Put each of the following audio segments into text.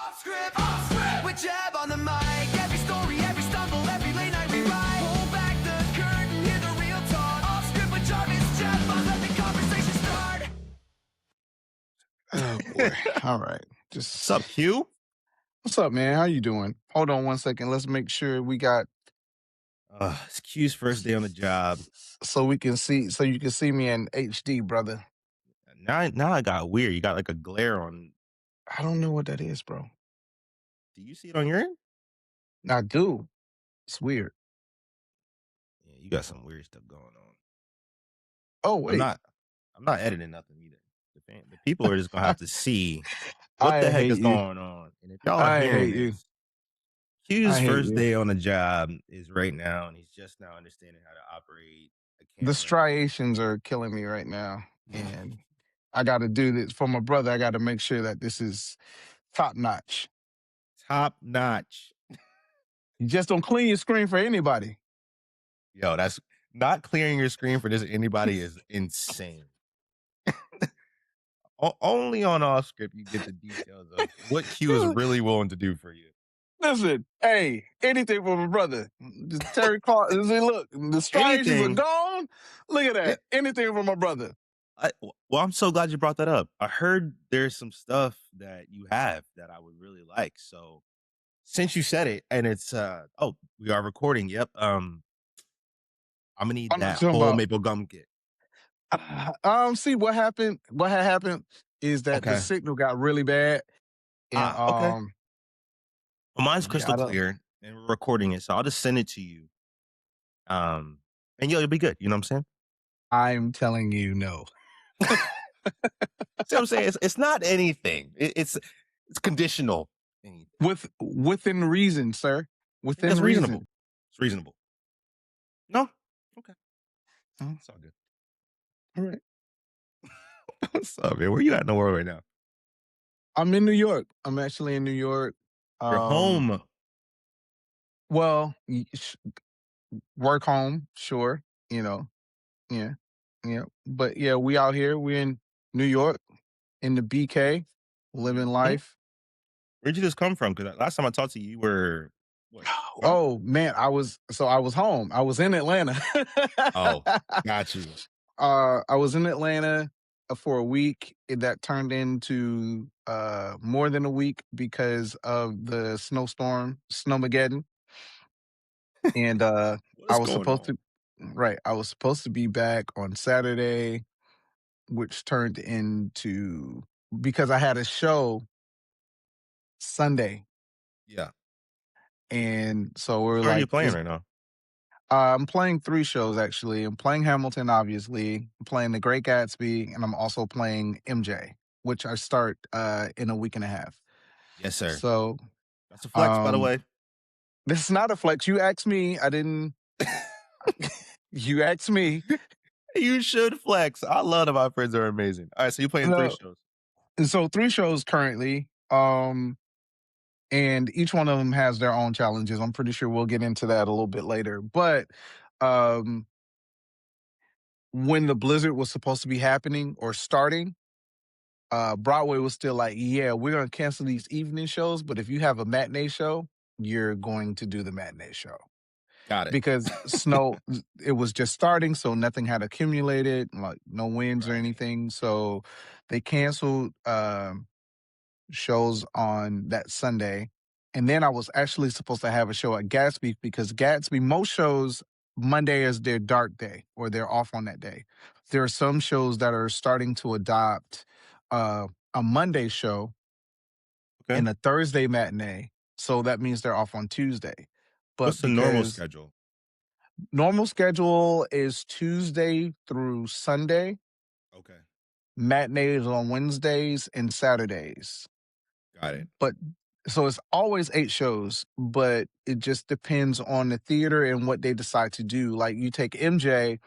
Off script, with jab on the mic. Every story, every stumble, every late night rewrite. Pull back the curtain, hear the real talk. Off script with Jarvis, jab on, let the conversation start. Oh boy. All right. What's up, Q? What's up, man? How you doing? Hold on 1 second. Let's make sure we got It's Q's first day on the job. so you can see me in HD, brother. Now I got weird. You got like a glare on. I don't know what that is, bro. Do you see it on your end? I do. It's weird. Yeah, you got some weird stuff going on. Oh wait. I'm not editing nothing either. The people are just gonna have to see what I the heck hate is you. going on. And if y'all are I hearing hate you. this, Q's I hate first you. day on the job is right now, and he's just now understanding how to operate a The camera. striations are killing me right now. And I gotta do this for my brother. I gotta make sure that this is top notch. Top notch. You just don't clean your screen for anybody. Yo, that's not clearing your screen for just anybody is insane. Only on off script you get the details of what Q is really willing to do for you. Listen, hey, anything for my brother. Just Terry Clark. Look, the striations are Anything. gone. Look at that. Anything for my brother. Well, I'm so glad you brought that up. I heard there's some stuff that you have that I would really like. So since you said it, and it's we are recording. Yep. I'm gonna need I'm not that talking whole about. maple gum kit. See what happened. What had happened is that the Okay. signal got really bad, and Okay. Well, mine's crystal clear, and we're recording it, so I'll just send it to you. And you'll be good. You know what I'm saying? I'm telling you, no. See what I'm saying? It's not anything. It's conditional. Within reason, sir. Within It's reason. reasonable. It's reasonable. No? Okay. It's all good. All right. What's up, man? Where you at in the world right now? I'm in New York. I'm actually in New York. You're home. Well, work home, sure. Yeah. But yeah, we out here. We're in New York, in the BK, living life. Where'd you just come from? Because last time I talked to you, you were what? Oh man, I was home. I was in Atlanta. Oh, got you. I was in Atlanta for a week. That turned into more than a week because of the Snowmageddon. And I was supposed to be back on Saturday, which turned into, because I had a show Sunday. Yeah. And so we're What like, are you playing right now? I'm playing 3 shows actually. I'm playing Hamilton, obviously. I'm playing The Great Gatsby, and I'm also playing MJ, which I start in a week and a half. Yes, sir. So that's a flex, by the way. This is not a flex. You asked me. I didn't. You asked me. You should flex. I love that my friends are amazing. All right, so you're playing 3 shows. So 3 shows currently. And each one of them has their own challenges. I'm pretty sure we'll get into that a little bit later. But when the blizzard was supposed to be happening or starting, Broadway was still like, yeah, we're going to cancel these evening shows, but if you have a matinee show, you're going to do the matinee show. Got it. Because it was just starting, so nothing had accumulated, like no wins or anything. So they canceled shows on that Sunday. And then I was actually supposed to have a show at Gatsby, because Gatsby, most shows, Monday is their dark day, or they're off on that day. There are some shows that are starting to adopt a Monday show and a Thursday matinee. So that means they're off on Tuesday. But what's the normal schedule? Normal schedule is Tuesday through Sunday. Okay. Matinees on Wednesdays and Saturdays. Got it. But so it's always 8 shows, but it just depends on the theater and what they decide to do. Like you take MJ,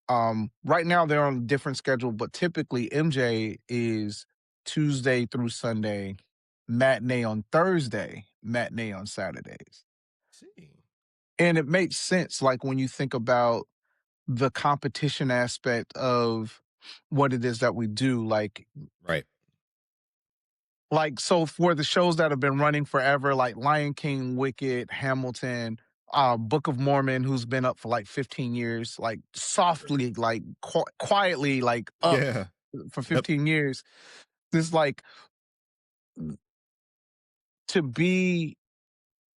right now they're on a different schedule, but typically MJ is Tuesday through Sunday, matinee on Thursday, matinee on Saturdays. See. And it makes sense, like when you think about the competition aspect of what it is that we do. Like, right. Like, so for the shows that have been running forever, like Lion King, Wicked, Hamilton, Book of Mormon, who's been up for like 15 years, like Sure. softly, like quietly, like up Yeah. for Yep. 15 years. This like to be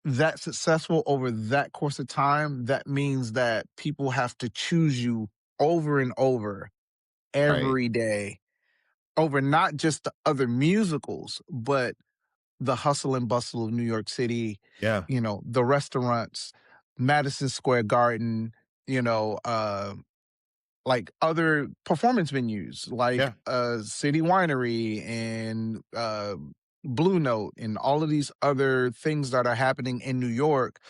that successful over that course of time, that means that people have to choose you over and over Right. every day over not just the other musicals, but the hustle and bustle of New York City, Yeah. the restaurants, Madison Square Garden, you know, like other performance venues like Yeah. City Winery and Blue Note and all of these other things that are happening in New York,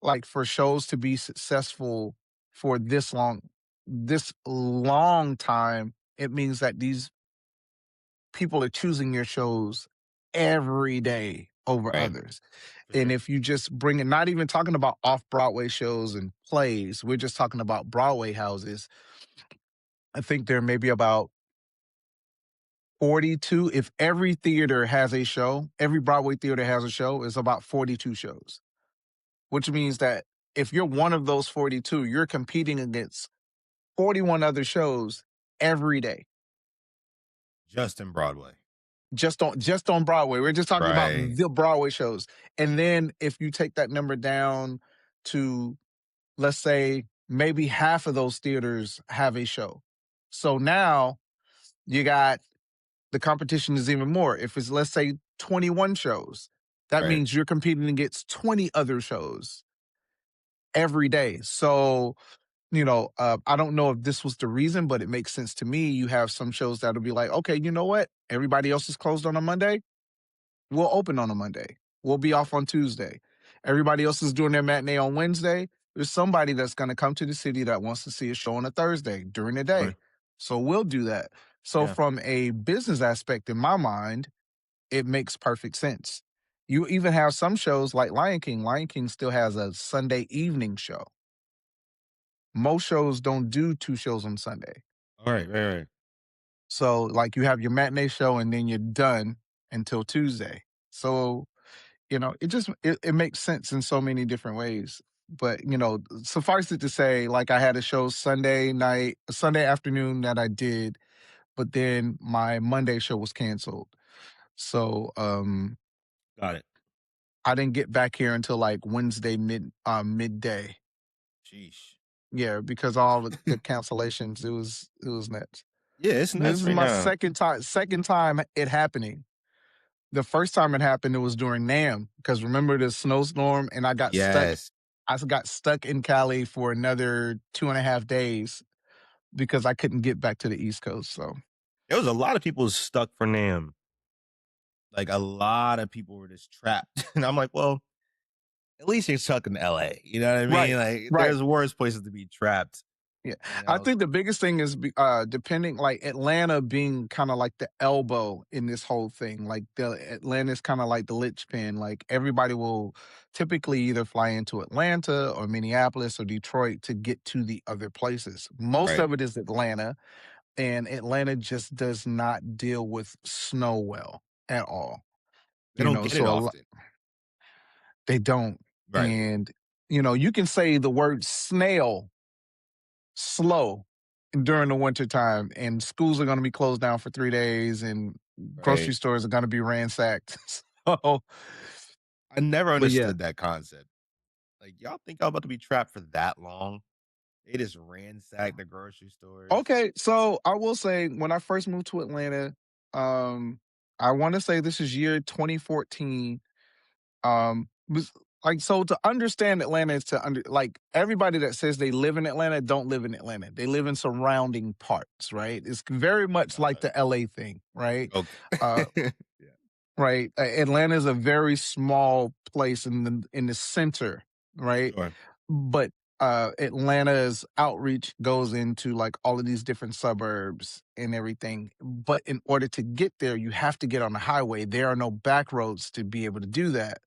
like for shows to be successful for this long time, it means that these people are choosing your shows every day over Right. others. For And sure. if you just bring it, not even talking about off Broadway shows and plays, we're just talking about Broadway houses. I think there may be about 42. If every theater has a show, every Broadway theater has a show, it's about 42 shows, which means that if you're one of those 42, you're competing against 41 other shows every day. Just in Broadway. Just on Broadway. We're just talking about Right. the Broadway shows. And then if you take that number down to, let's say, maybe half of those theaters have a show. So now you got the competition is even more. If it's, let's say, 21 shows, that Right. means you're competing against 20 other shows every day. So, I don't know if this was the reason, but it makes sense to me. You have some shows that'll be like, okay, you know what? Everybody else is closed on a Monday. We'll open on a Monday. We'll be off on Tuesday. Everybody else is doing their matinee on Wednesday. There's somebody that's going to come to the city that wants to see a show on a Thursday during the day. Sure. So we'll do that. So, Yeah. from a business aspect, in my mind, it makes perfect sense. You even have some shows like Lion King. Lion King still has a Sunday evening show. Most shows don't do two shows on Sunday. All right. Right. Right. So, like, you have your matinee show and then you're done until Tuesday. So, it makes sense in so many different ways. But, suffice it to say, like, I had a show Sunday afternoon that I did, but then my Monday show was canceled. So, Got it. I didn't get back here until like Wednesday midday. Sheesh. Yeah, because all the cancellations, it was nuts. Yeah, it's This nuts is right my now. second time it happening. The first time it happened, it was during NAMM, because remember the snowstorm, and I got stuck. Yes. I got stuck in Cali for another 2.5 days because I couldn't get back to the East Coast. So There was a lot of people stuck for Nam. Like a lot of people were just trapped. And I'm like, well, at least you're stuck in LA. You know what I right, mean? Like right. there's worse places to be trapped, Yeah. you I know? think the biggest thing is depending, like Atlanta being kind of like the elbow in this whole thing. Like the Atlanta's kind of like the linchpin. Like everybody will typically either fly into Atlanta or Minneapolis or Detroit to get to the other places. Most Right. of it is Atlanta, and Atlanta just does not deal with snow well at all. They don't get it So often. they don't. Right. And you can say the word snail slow during the winter time, and schools are going to be closed down for 3 days, and grocery Right. stores are going to be ransacked. So, I never but yeah. understood that concept. Like, y'all think y'all about to be trapped for that long? They just ransack the grocery stores. Okay, so I will say when I first moved to Atlanta, um, I want to say this is year 2014. Was like, so to understand Atlanta is like, everybody that says they live in Atlanta don't live in Atlanta. They live in surrounding parts, right? It's very much like Got the it. LA thing, right? Okay. Uh, Yeah. right. Atlanta is a very small place in the center, right? Sure. But Atlanta's outreach goes into like all of these different suburbs and everything. But in order to get there, you have to get on the highway. There are no back roads to be able to do that.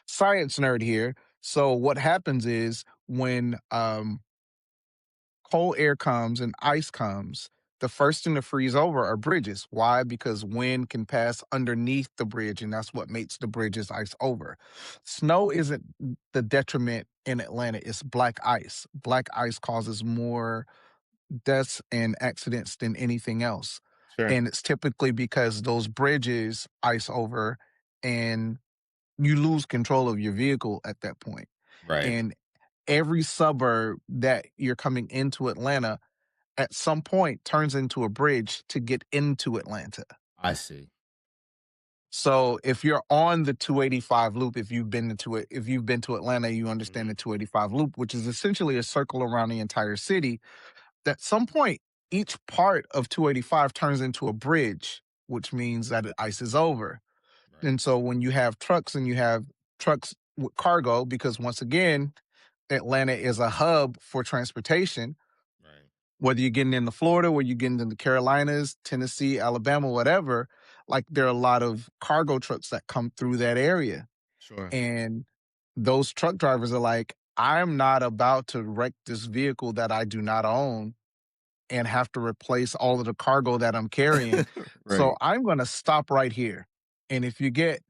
Science nerd here. So what happens is when cold air comes and ice comes, The first thing to freeze over are bridges. Why? Because wind can pass underneath the bridge, and that's what makes the bridges ice over. Snow isn't the detriment in Atlanta, it's black ice. Black ice causes more deaths and accidents than anything else. Sure. And it's typically because those bridges ice over and you lose control of your vehicle at that point. Right. And every suburb that you're coming into Atlanta at some point turns into a bridge to get into Atlanta. I see. So if you're on the 285 loop, if you've been to Atlanta, you understand Mhm. the 285 loop, which is essentially a circle around the entire city. At some point, each part of 285 turns into a bridge, which means that it ices over. Right. And so when you have trucks and you have trucks with cargo, because once again, Atlanta is a hub for transportation, Right. whether you're getting into Florida, whether you're getting into the Carolinas, Tennessee, Alabama, whatever, like there are a lot of cargo trucks that come through that area. Sure. And those truck drivers are like, I'm not about to wreck this vehicle that I do not own and have to replace all of the cargo that I'm carrying. So Right. I'm going to stop right here. And if you get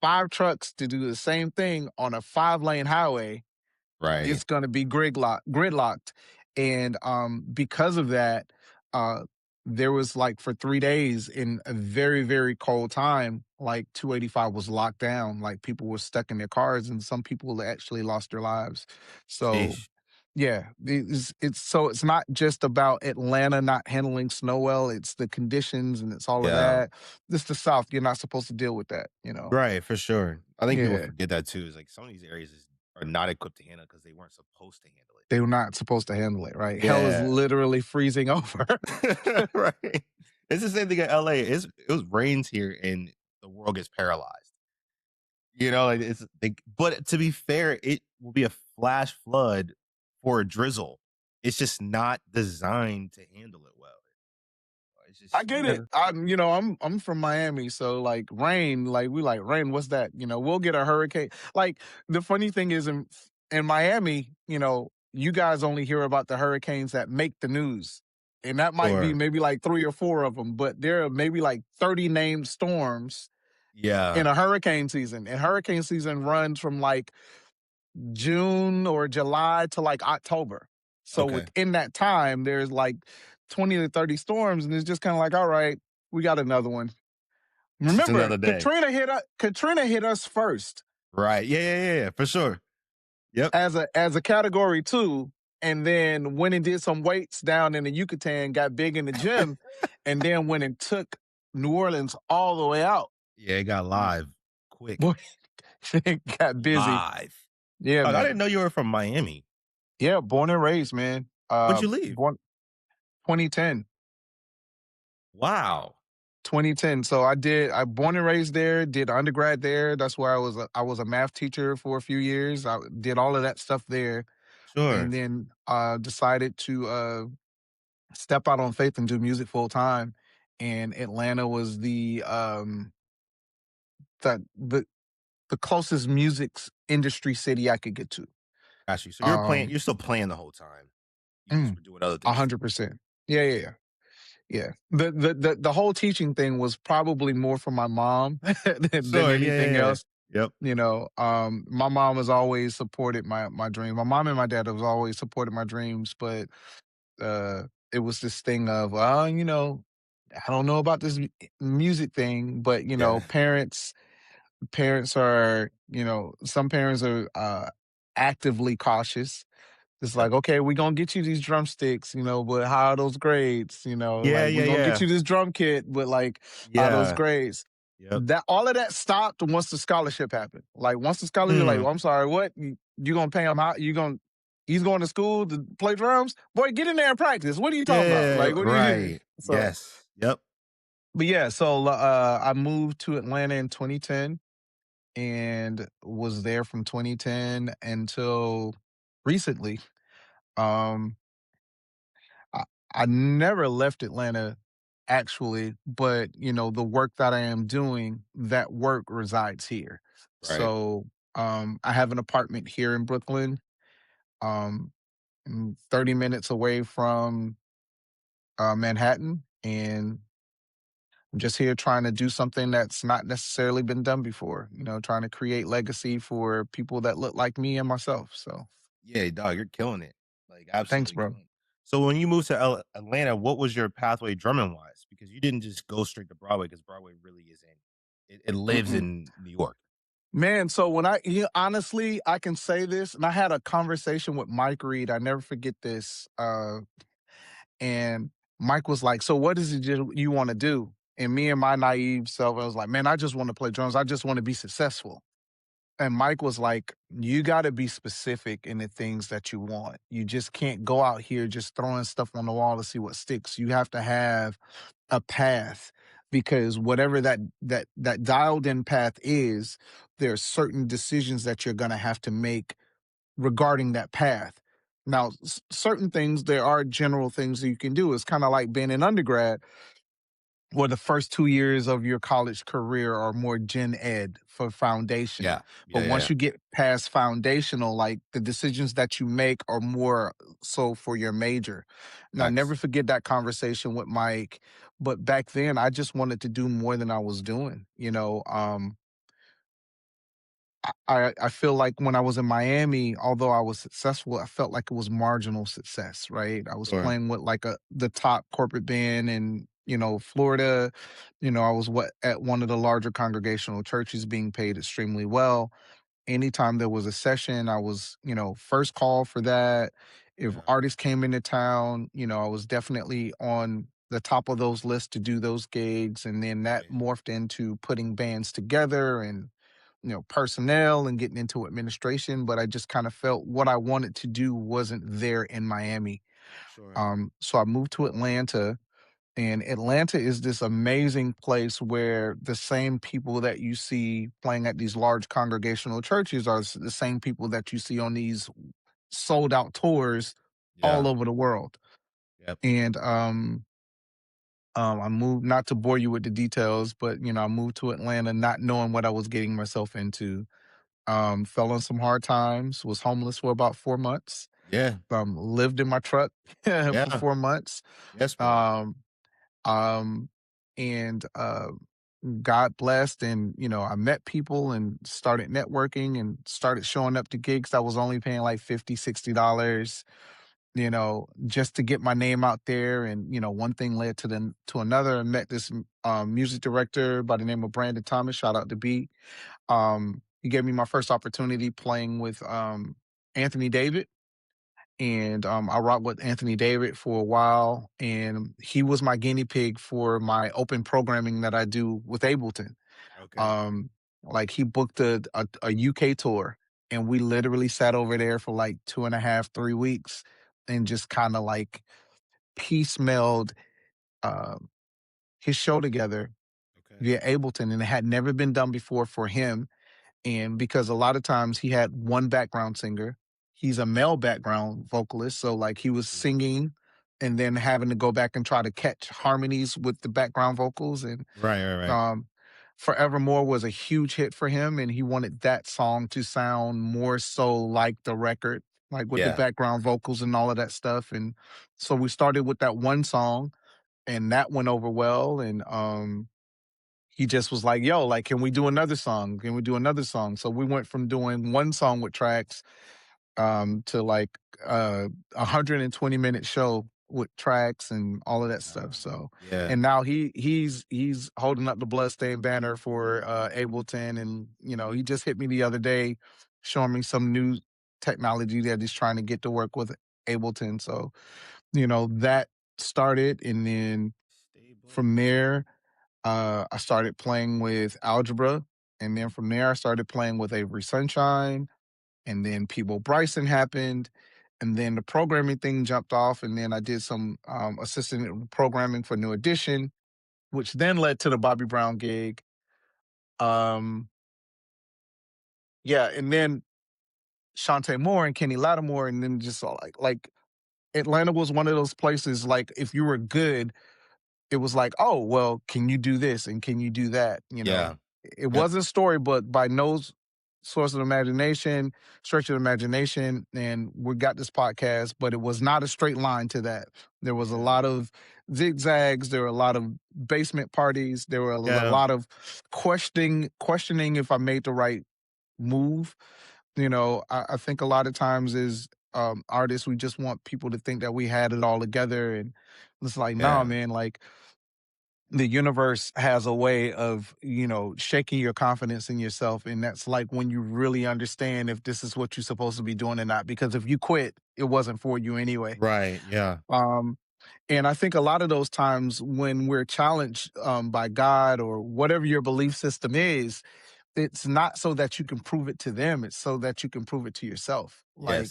five trucks to do the same thing on a 5 lane highway, Right. it's going to be gridlocked. And because of that, uh, there was like for 3 days in a very, very cold time, like 285 was locked down. Like people were stuck in their cars and some people actually lost their lives. So Sheesh. yeah, it's not just about Atlanta not handling snow well, it's the conditions and it's all of Yeah. that. This the South, you're not supposed to deal with that, you know? Right, for sure. I think people Yeah, forget that too. Is like some of these areas are not equipped to handle because they weren't supposed to handle it. they were not supposed to handle it, right? Hell is Yeah. literally freezing over. Right. It's the same thing in LA. It was rains here and the world gets paralyzed. You know, like it's like, but to be fair, it will be a flash flood for a drizzle. It's just not designed to handle it well. It's I just you get it. never. I'm from Miami, so like rain, like we like rain. What's that? We'll get a hurricane. Like the funny thing is in Miami, you guys only hear about the hurricanes that make the news, and that might be Sure. maybe like three or four of them. But there are maybe like 30 named storms in Yeah. a hurricane season, and hurricane season runs from like June or July to like October. So Okay. within that time, there's like 20 to 30 storms, and it's just kind of like, all right, we got another one. It's just Remember, another day. Katrina hit us first Right. Yeah. Yeah. Yeah. Yeah, for sure. Yep. as a category two, and then went and did some weights down in the Yucatan, got big in the gym, and then went and took New Orleans all the way out. Yeah. It got live quick. Boy, it got busy. Live. Yeah, Dog, I didn't man. know you were from Miami. Yeah, born and raised, man. When'd you leave? Born 2010. Wow. 2010. So I born and raised there, did undergrad there. That's where I was a math teacher for a few years. I did all of that stuff there. Sure. And then decided to step out on faith and do music full time. And Atlanta was the the, the closest industry city I could get to. Got you. So Um you're still playing the whole time. You just mm, were doing other things too. 100%. Yeah, yeah, yeah. Yeah. The whole teaching thing was probably more for my mom than Sure. Yeah. anything Yeah. Yeah. else. Yep. My mom has always supported my dream. My mom and my dad have always supported my dreams, but it was this thing of, I don't know about this music thing, but Yeah. parents are, some parents are actively cautious. It's Yep. like, okay, we're gonna get you these drumsticks, but how are those grades? Yeah. Like Yeah. we're gonna get Yeah. you this drum kit, but like, how are those Yeah. grades? Yep. That all of that stopped once the scholarship happened. Like once the scholarship, like, Mm. well, I'm sorry, what? You gonna pay him how he's going to school to play drums? Boy, get in there and practice. What are you talking about? Yeah. Like, what are you Right. so Yes. Yep. but yeah, so I moved to Atlanta in 2010 and was there from 2010 until recently. Um I, I never left Atlanta actually, but the work that I am doing, that work resides here. Right. So I have an apartment here in Brooklyn, um 30 minutes away from Manhattan, and I'm just here trying to do something that's not necessarily been done before. Trying to create legacy for people that look like me and myself. So Yeah, dog, you're killing it. Like, thanks, absolutely bro. killing it. So when you moved to Atlanta, what was your pathway drumming wise? Because you didn't just go straight to Broadway because Broadway really isn't. It lives Mm-mm. in New York. Man, so honestly, I can say this, and I had a conversation with Mike Reed. I never forget this. And Mike was like, "So what is it you want to do?" And me and my naive self, I was like, "Man, I just want to play drums. I just want to be successful." And Mike was like, "You got to be specific in the things that you want. You just can't go out here just throwing stuff on the wall to see what sticks. You have to have a path, because whatever that dialed in path is, there are certain decisions that you're going to have to make regarding that path. Now, certain things, there are general things that you can do. It's kind of like being an undergrad, where the first 2 years of your college career are more gen ed for foundation. Yeah. But Yeah. Yeah. once Yeah. you get past foundational, like the decisions that you make are more so for your major. And I never Facts. forget that conversation with Mike. But back then, I just wanted to do more than I was doing. I feel like when I was in Miami, although I was successful, I felt like it was marginal success, right? I was Sure. playing with like the top corporate band in, Florida. I was at one of the larger congregational churches, being paid extremely well. Anytime there was a session, I was, first call for that. If Yeah. artists came into town, I was definitely on the top of those lists to do those gigs. And then that Amazing. morphed into putting bands together and, personnel and getting into administration. But I just kind of felt what I wanted to do wasn't there in Miami. Sure. So I moved to Atlanta, and Atlanta is this amazing place where the same people that you see playing at these large congregational churches are the same people that you see on these sold out tours all Yeah. over the world. Yep. And I moved, not to bore you with the details, but I moved to Atlanta not knowing what I was getting myself into. Fell on some hard times, was homeless for about 4 months. Yeah. Lived in my truck for Yeah. 4 months. Yes, bro. Um, um, and God blessed, and I met people and started networking and started showing up to gigs. I was only paying like $50, $60, just to get my name out there. And one thing led to another, and met this music director by the name of Brandon Thomas. Shout out to B. He gave me my first opportunity playing with Anthony David. And I rocked with Anthony David for a while, and he was my guinea pig for my open programming that I do with Ableton. Okay. Um, like, he booked a UK tour, and we literally sat over there for like 2.5, 3 weeks, and just kind of like piecemealed uh, his show together Okay. via Ableton, and it had never been done before for him. And because a lot of times he had one background singer, he's a male background vocalist. So like he was Mm. singing and then having to go back and try to catch harmonies with the background vocals. And Right. Right. Right. um, Forevermore was a huge hit for him. And he wanted that song to sound more so like the record, like with the Yeah. background vocals and all of that stuff. And so we started with that one song, and that went over well. And he just was like, "Yo, like, can we do another song? Can we do another song?" So we went from doing one song with tracks to like a 120-minute show with tracks and all of that stuff. So, Yeah. and now he's holding up the bloodstained banner for Ableton. And he just hit me the other day showing me some new technology that he's trying to get to work with Ableton. So, that started, and then Stable. from there I started playing with algebra, and then from there I started playing with Avery Sunshine, and then Peebo Bryson happened, and then the programming thing jumped off, and then I did some assistant programming for New Edition, which then led to the Bobby Brown gig. Um, yeah, and then Shantae Moore and Kenny Lattimore, and then just all like Atlanta was one of those places. Like, if you were good, it was like, oh, well, can you do this and can you do that? Yeah. It Yep. wasn't storybook by no source of imagination, stretch of imagination, and we got this podcast, but it was not a straight line to that. There was a Yeah. lot of zigzags. There were a lot of basement parties. There were a Yeah. lot of questioning if I made the right move. I think a lot of times is artists, we just want people to think that we had it all together. And it's like, nah, Yeah. man, like the universe has a way of, shaking your confidence in yourself. And that's like when you really understand if this is what you're supposed to be doing or not. Because if you quit, it wasn't for you anyway. Right. Yeah. Um, and I think a lot of those times when we're challenged by God or whatever your belief system is, it's not so that you can prove it to them, it's so that you can prove it to yourself. Like,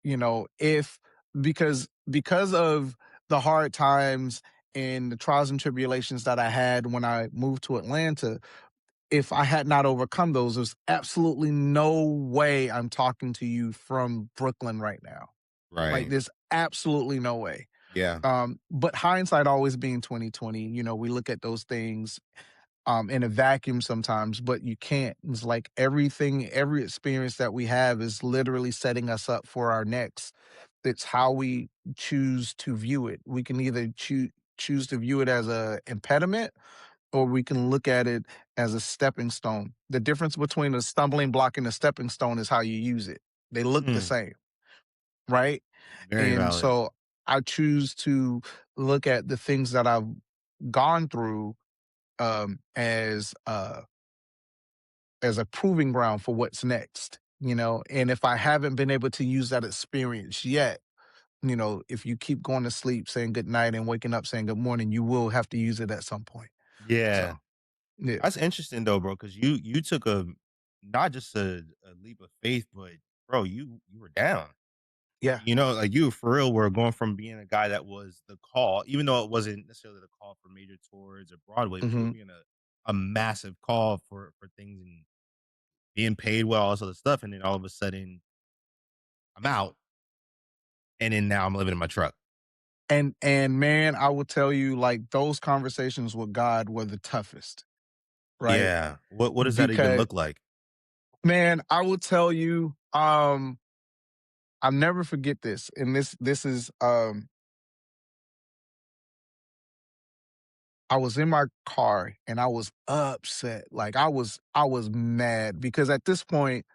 Yes. if because of the hard times and the trials and tribulations that I had when I moved to Atlanta, if I had not overcome those, there's absolutely no way I'm talking to you from Brooklyn right now. Like, Right. there's absolutely no way. Yeah. But hindsight always being 2020, we look at those things in a vacuum sometimes, but you can't. It's like every experience that we have is literally setting us up for our next. It's how we choose to view it. We can either choose to view it as a impediment, or we can look at it as a stepping stone. The difference between a stumbling block and a stepping stone is how you use it. They look the Mm, same, right? very And valid. so I choose to look at the things that I've gone through as a proving ground for what's next. And if I haven't been able to use that experience yet, if you keep going to sleep saying good night and waking up saying good morning, you will have to use it at some point. So Yeah. yeah. That's interesting though, bro, because you took a not just a leap of faith, but bro, you were down. Yeah. Like you for real were going from being a guy that was the call, even though it wasn't necessarily the call for major tours or Broadway, but you were Hmm. being a massive call for things and being paid well, all this other stuff. And then all of a sudden I'm out. And then now I'm living in my truck. And man, I will tell you, like, those conversations with God were the toughest, right? Yeah. What does that even Because look like? man, I will tell you, I'll never forget this. And this is I was in my car and I was upset. Like, I was mad because at this point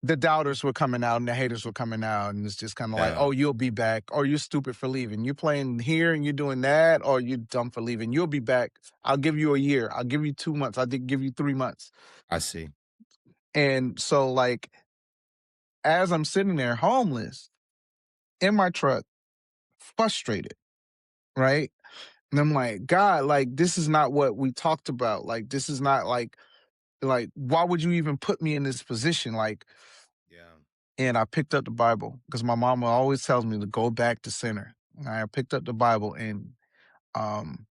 the doubters were coming out and the haters were coming out, and it's just kind of like, Yeah. oh, you'll be back, or you're stupid for leaving. You're playing here and you're doing that, or you're dumb for leaving. You'll be back. I'll give you a year. I'll give you 2 months. I did give you 3 months. I see. And so, like, as I'm sitting there homeless in my truck, frustrated, right? And I'm like, God, like, this is not what we talked about. Like, this is not like, why would you even put me in this position? Like, Yeah. and I picked up the Bible because my mama always tells me to go back to center. And I picked up the Bible, and um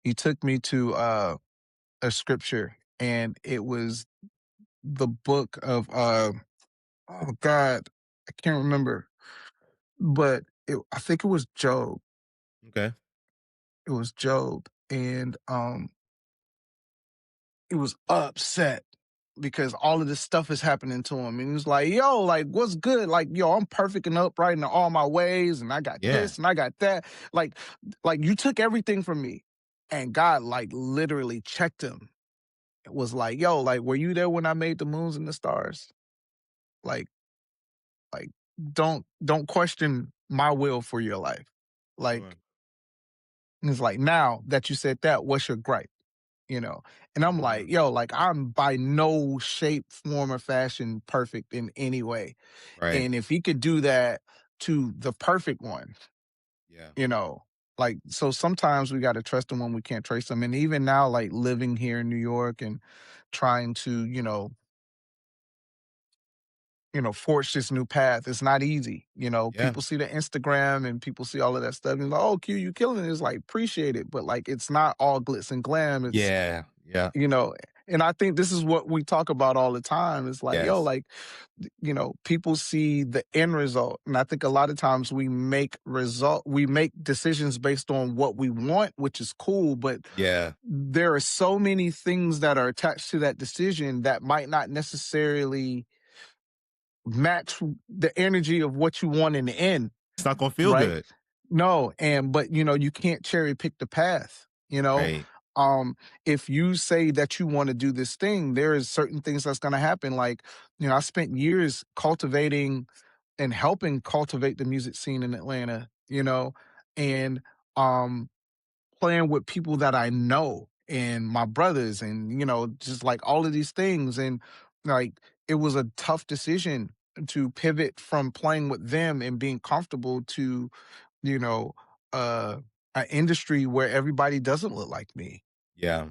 he took me to a scripture, and it was the book of oh God, I can't remember, but I think it was Job. Okay. It was Job, and he was upset because all of this stuff is happening to him. And he was like, yo, like, what's good? Like, yo, I'm perfect and upright in all my ways, and I got Yeah. this and I got that. Like, like you took everything from me. And God, like, literally checked him. It was like, yo, like, were you there when I made the moons and the stars? Like, like, don't question my will for your life. Like, Sure. it's like, now that you said that, what's your gripe? you know? And I'm like, Mm, yo, like, I'm by no shape, form, or fashion perfect in any way. right. And if he could do that to the perfect one, Yeah. you know, like, so sometimes we got to trust him when we can't trace him. And even now, like, living here in New York and trying to, forge this new path, it's not easy. Yeah. People see the Instagram and people see all of that stuff and like, oh, Q, you killing it. It's like, appreciate it. But like, it's not all glitz and glam. It's, Yeah. Yeah. you know, And I think this is what we talk about all the time. It's like, yo, Yes. like, people see the end result. And I think a lot of times we make decisions based on what we want, which is cool, but Yeah. there are so many things that are attached to that decision that might not necessarily match the energy of what you want in the end, It's not gonna feel right? good. No, but you can't cherry pick the path, you know? Right. Um, if you say that you want to do this thing, there is certain things that's going to happen. Like, I spent years cultivating and helping cultivate the music scene in Atlanta, and um playing with people that I know and my brothers and, just like all of these things. And like, it was a tough decision to pivot from playing with them and being comfortable to, you know, uh, an industry where everybody doesn't look like me. Yeah.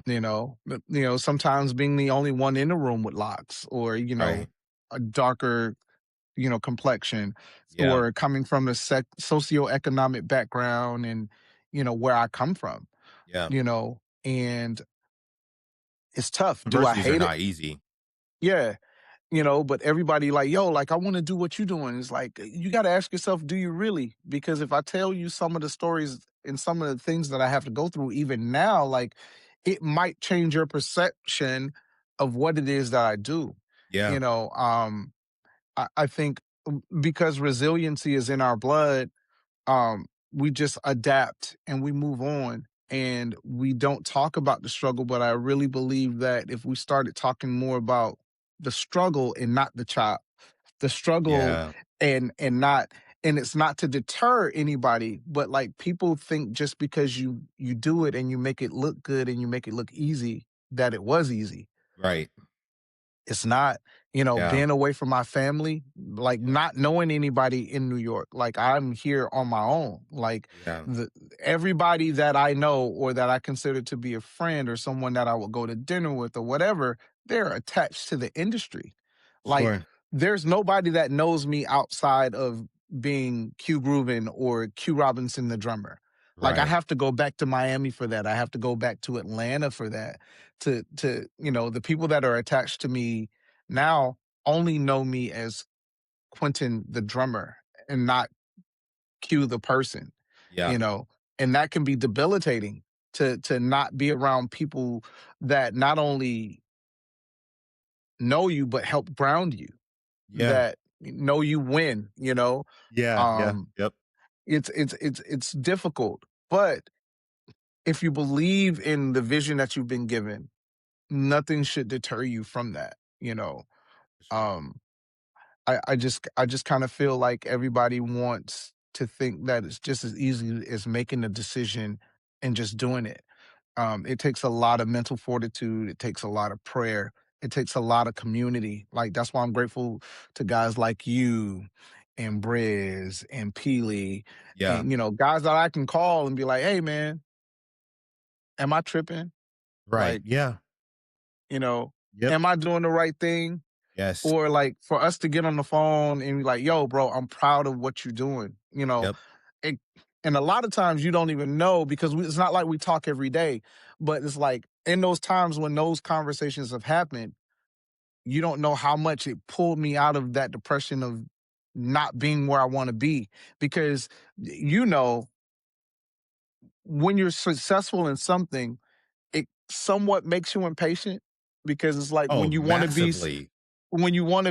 Sometimes being the only one in the room with locks or, Right. a darker, complexion Yeah. or coming from a socioeconomic background and, where I come from, Yeah. and it's tough. Do I Universities are hate it? not easy. Yeah. But everybody like, yo, like I want to do what you're doing. It's like you got to ask yourself, do you really? Because if I tell you some of the stories and some of the things that I have to go through, even now, like it might change your perception of what it is that I do. Yeah. You know, I think because resiliency is in our blood, we just adapt and we move on and we don't talk about the struggle. But I really believe that if we started talking more about the struggle and not the struggle Yeah. and it's not to deter anybody, but like people think just because you do it and you make it look good and you make it look easy, that it was easy. Right. It's not, Yeah. being away from my family, like Yeah. not knowing anybody in New York. Like I'm here on my own. Like Yeah. the everybody that I know or that I consider to be a friend or someone that I would go to dinner with or whatever, they're attached to the industry. Like Sure. there's nobody that knows me outside of being Q Groovin or Q Robinson the drummer. Like I Right. have to go back to Miami for that. I have to go back to Atlanta for that the people that are attached to me now only know me as Quinton the drummer and not Q the person, Yeah. you know, and that can be debilitating to not be around people that not only know you but help ground you, Yeah. that know you win. Yeah. Yeah. Um Yep. it's difficult, but if you believe in the vision that you've been given, nothing should deter you from that. For sure. Um, I just kind of feel like everybody wants to think that it's just as easy as making a decision and just doing it. It takes a lot of mental fortitude. It takes a lot of prayer. It takes a lot of community. Like that's why I'm grateful to guys like you and Briz and Peely Yeah. and guys that I can call and be like, "Hey, man, am I tripping? Right. Like, Yeah. you know, Yep. am I doing the right thing?" Yes. Or like for us to get on the phone and be like, yo, bro, I'm proud of what you're doing. Yep. And, and a lot of times you don't even know because it's not like we talk every day, but it's like in those times when those conversations have happened, you don't know how much it pulled me out of that depression of not being where I want to be. Because, when you're successful in something, it somewhat makes you impatient because it's like Oh, when you want to be massively. when you want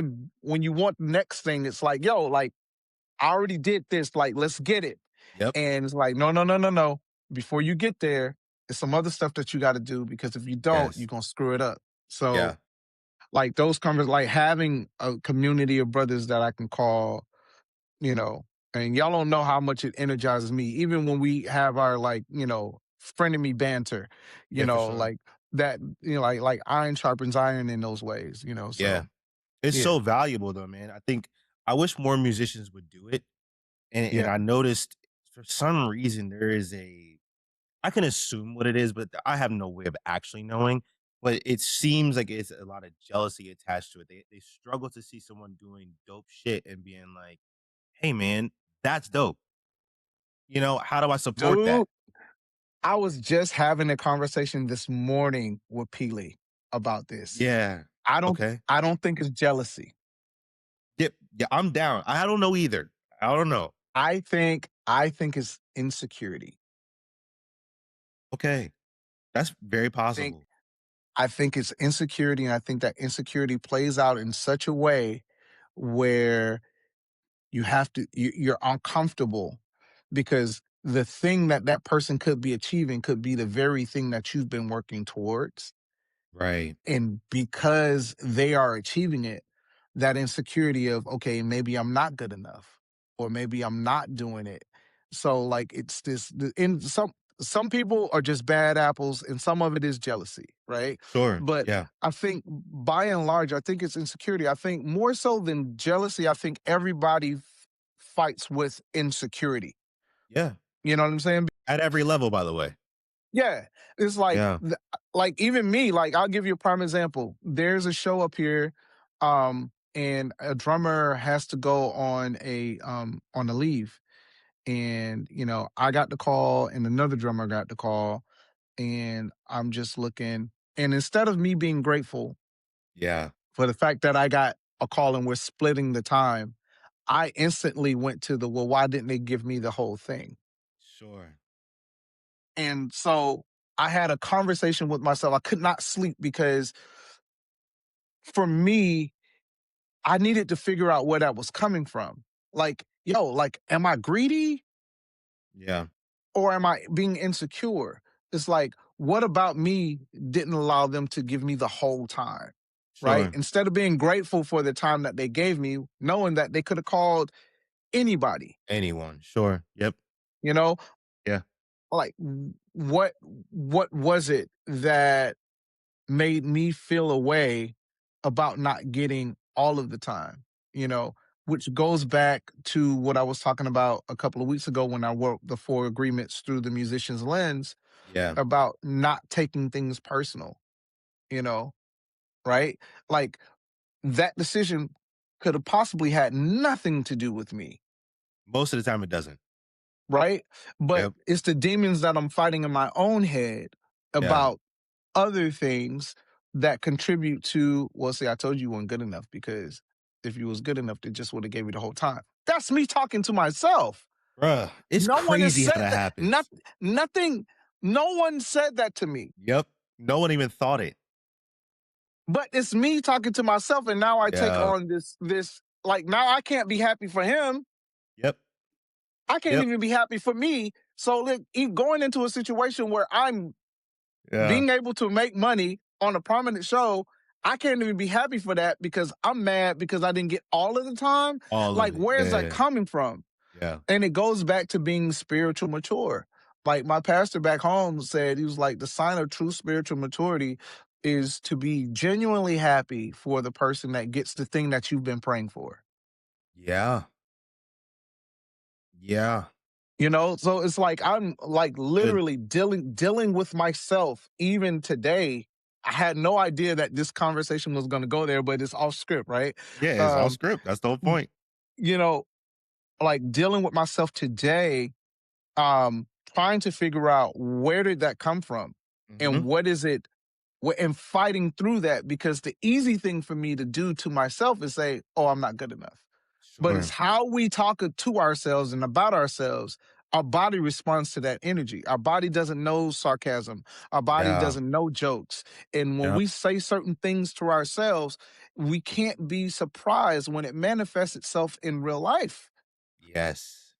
the next thing, it's like, yo, like I already did this, like let's get it. Yep. And it's like, no, no, no, no, no. Before you get there, there's some other stuff that you got to do because if you don't, you're Yes. gonna screw it up. So Yeah. like those conversations, like having a community of brothers that I can call, you know, and y'all don't know how much it energizes me, even when we have our like, frenemy banter, Yeah, for sure. like that, like iron sharpens iron in those ways. Yeah. So It's yeah, so valuable though, man. I think I wish more musicians would do it. And yeah. I noticed for some reason there is I can assume what it is, but I have no way of actually knowing. But it seems like it's a lot of jealousy attached to it. They struggle to see someone doing dope shit and being like, "Hey, man, that's dope." How do I support that? Dude, I was just having a conversation this morning with Peely. about this. Yeah. I don't Okay. I don't think it's jealousy. Yep. Yeah, I'm down. I don't know either. I don't know. I think it's insecurity. Okay. That's very I think possible. I think it's insecurity, and I think that insecurity plays out in such a way where you're uncomfortable because the thing that that person could be achieving could be the very thing that you've been working towards. Right. And because they are achieving it, that insecurity of, okay, maybe I'm not good enough or maybe I'm not doing it. So like it's this in some people are just bad apples and some of it is jealousy, right? Sure. But Yeah. I think by and large, I think it's insecurity. I think more so than jealousy, I think everybody fights with insecurity. Yeah. You know what I'm saying? At every level, by the way. Yeah, it's like Yeah. like even me, like I'll give you a prime example. There's a show up here, and a drummer has to go on a leave. And I got the call and another drummer got the call, and I'm just looking. And instead of me being grateful Yeah. for the fact that I got a call and we're splitting the time, I instantly went to the, well, why didn't they give me the whole thing? Sure. And so I had a conversation with myself. I could not sleep because for me, I needed to figure out where that was coming from. Like, yo, like, am I greedy Yeah. or am I being insecure? It's like, what about me didn't allow them to give me the whole time? Right? Sure. Instead of being grateful for the time that they gave me, knowing that they could have called anybody, Anyone. Sure. Yep. you know, Yeah. like what was it that made me feel a way about not getting all of the time, you know, which goes back to what I was talking about a couple of weeks ago when I worked the four agreements through the musician's lens Yeah. about not taking things personal, you know, right? Like that decision could have possibly had nothing to do with me, Most of the time it doesn't. right? But Yep. it's the demons that I'm fighting in my own head Yeah. about other things that contribute to, well, see, I told you weren't good enough because if you was good enough, they just would have gave you the whole time. That's me talking to myself. Bruh. It's No one has crazy how said that that. happens. Nothing, no one said that to me. Yep. No one even thought it. But it's me talking to myself, and now I take Yeah. on this like now I can't be happy for him. Yep. I can't Yep. even be happy for me. So look, going into a situation where I'm Yeah. being able to make money on a prominent show, I can't even be happy for that because I'm mad because I didn't get all of the time. All of Like, it. where's that Yeah. coming from? Yeah. And it goes back to being spiritual mature. Like my pastor back home said, he was like, the sign of true spiritual maturity is to be genuinely happy for the person that gets the thing that you've been praying for. Yeah. Yeah. So it's like I'm like Good. literally dealing with myself even today. I had no idea that this conversation was going to go there, but it's off script, right? Yeah, it's all Um, script. That's the whole point. you know, like dealing with myself today, trying to figure out where did that come from and Mhm. what is it, and fighting through that because the easy thing for me to do to myself is say, "Oh, I'm not good enough." But it's Sure. how we talk to ourselves and about ourselves. Our body responds to that energy. Our body doesn't know sarcasm. Our body Yeah. doesn't know jokes. And when Yep. we say certain things to ourselves, we can't be surprised when it manifests itself in real life. Yes.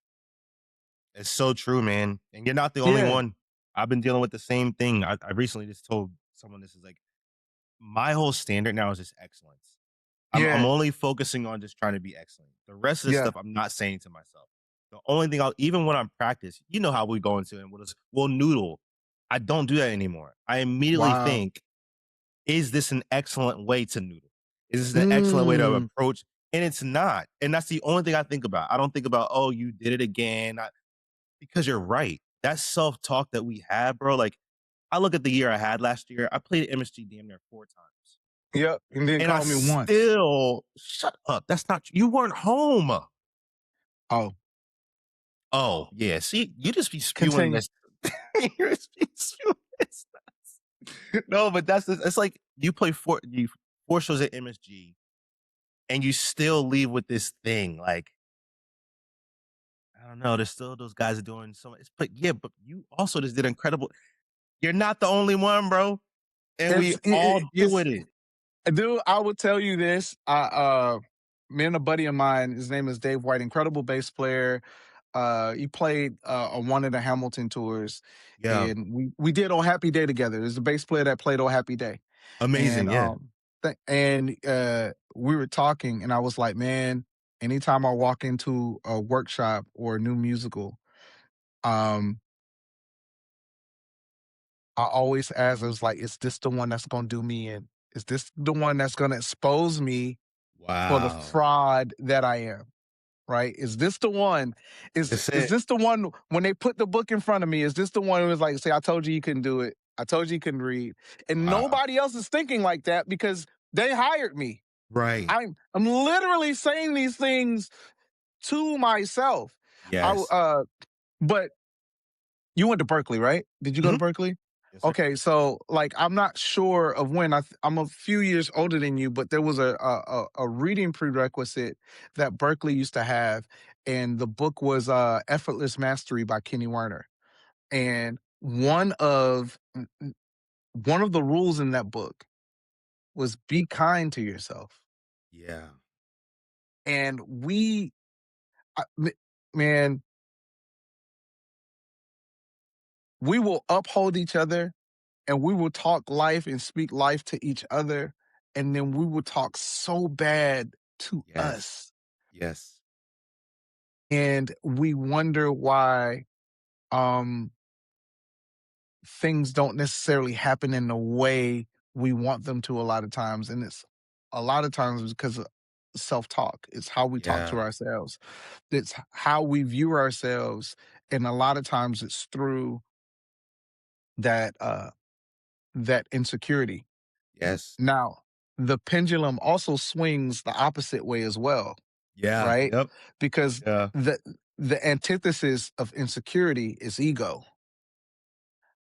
It's so true, man. And you're not the only Yeah. one. I've been dealing with the same thing. I recently just told someone this is like my whole standard now is just excellence. I'm Yeah. only focusing on just trying to be excellent. The rest of the Yeah. stuff I'm not saying to myself. The only thing I'll even when I'm practice, you know how we go into it and we'll noodle. I don't do that anymore. I immediately Wow. think, is this an excellent way to noodle? Is this an excellent way to Mm. approach? And it's not. And that's the only thing I think about. I don't think about, oh, you did it again. Because you're right. That self-talk that we have, bro, like I look at the year I had last year. I played MSG damn near 4 times. Yep. And didn't And I call me once. still shut up. That's not you weren't home. Oh, Oh, yeah. See, you just be spewing continue. this. You just be spewing this. No, but it's like you play 4 shows at MSG and you still leave with this thing, like, I don't know, there's still those guys are doing so much, but yeah, but you also just did incredible. You're not the only one, bro, and we all It's doing it. dude, I will tell you this. Me and a buddy of mine, his name is Dave White, incredible bass player. He played on one of the Hamilton tours, Yeah, and we did "Oh Happy Day" together. There's a bass player that played "Oh Happy Day," and amazing, yeah. we were talking, and I was like, man, anytime I walk into a workshop or a new musical, um, I always ask, I was like, is this the one that's gonna do me in? Is this the one that's gonna expose me for the Wow. fraud that I am, right? Is this the one? That's Is it. this the one when they put the book in front of me? Is this the one who was like, "Say, I told you you couldn't do it. I told you you couldn't read," and Wow. nobody else is thinking like that because they hired me. Right. I'm literally saying these things to myself. Yes. But you went to Berkeley, right? Did you go to Mhm. Berkeley? Yes, sir. Okay, so like I'm not sure of when. I'm a few years older than you, but there was a reading prerequisite that Berkeley used to have, and the book was Effortless Mastery by Kenny Werner. And one of the rules in that book was be kind to yourself. Yeah. And man, we will uphold each other and we will talk life and speak life to each other, and then we will talk so bad to Yes. us, Yes. and we wonder why um things don't necessarily happen in the way we want them to a lot of times, and it's a lot of times because of self-talk. It's how we talk to Yeah. ourselves. It's how we view ourselves, and a lot of times it's through that that insecurity. Yes. Now, the pendulum also swings the opposite way as well, Yeah. right? Yep. Because Yeah. the the antithesis of insecurity is ego,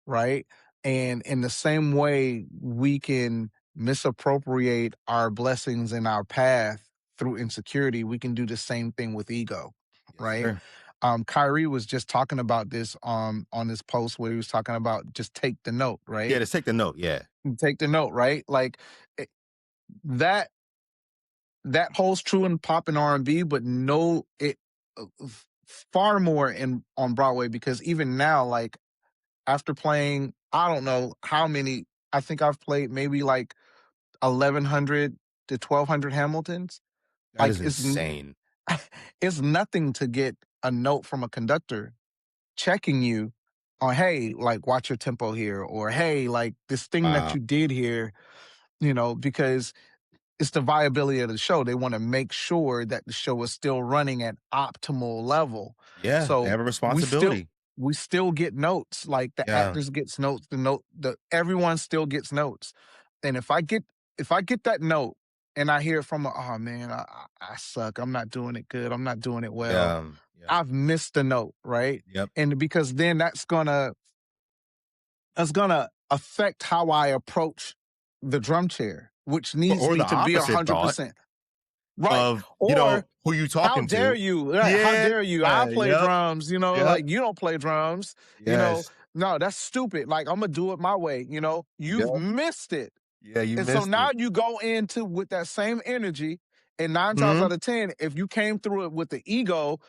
right? And in the same way, we can misappropriate our blessings in our path through insecurity. We can do the same thing with ego, Yes, right? sir. Kyrie was just talking about this on this post where he was talking about just take the note, Yeah, right? just take the note. Yeah. Take the note, right? Like it, that that holds true in pop and R&B, but no, it far more in on Broadway because even now, like after playing, I don't know how many. I think I've played maybe like 1,100 to 1,200 Hamiltons. That Like is insane. it's nothing to get a note from a conductor checking you on, hey, like watch your tempo here, or hey, like this thing that Wow. you did here, because it's the viability of the show. They want to make sure that the show is still running at optimal level. Yeah. They So have a we still responsibility. we still get notes. Like the Yeah. actors gets notes, the everyone still gets notes. And if I get that note and I hear from oh man, I suck. I'm not doing it good. I'm not doing it well. Yeah. Yeah. I've missed the note, right? Yep. And because then that's gonna affect how I approach the drum chair, which needs Or me the to be opposite thought 100%. Right. of, Or who you how talking dare to. you? Right, how Yeah. dare you? I play Yep. drums, Yep. like you don't play drums, you know. Yes. No, that's stupid. Like I'm gonna do it my way. You've Yep. missed it. Yeah, you And so missed now it. you go into with that same energy, and nine times Mhm. out of ten, if you came through it with the ego,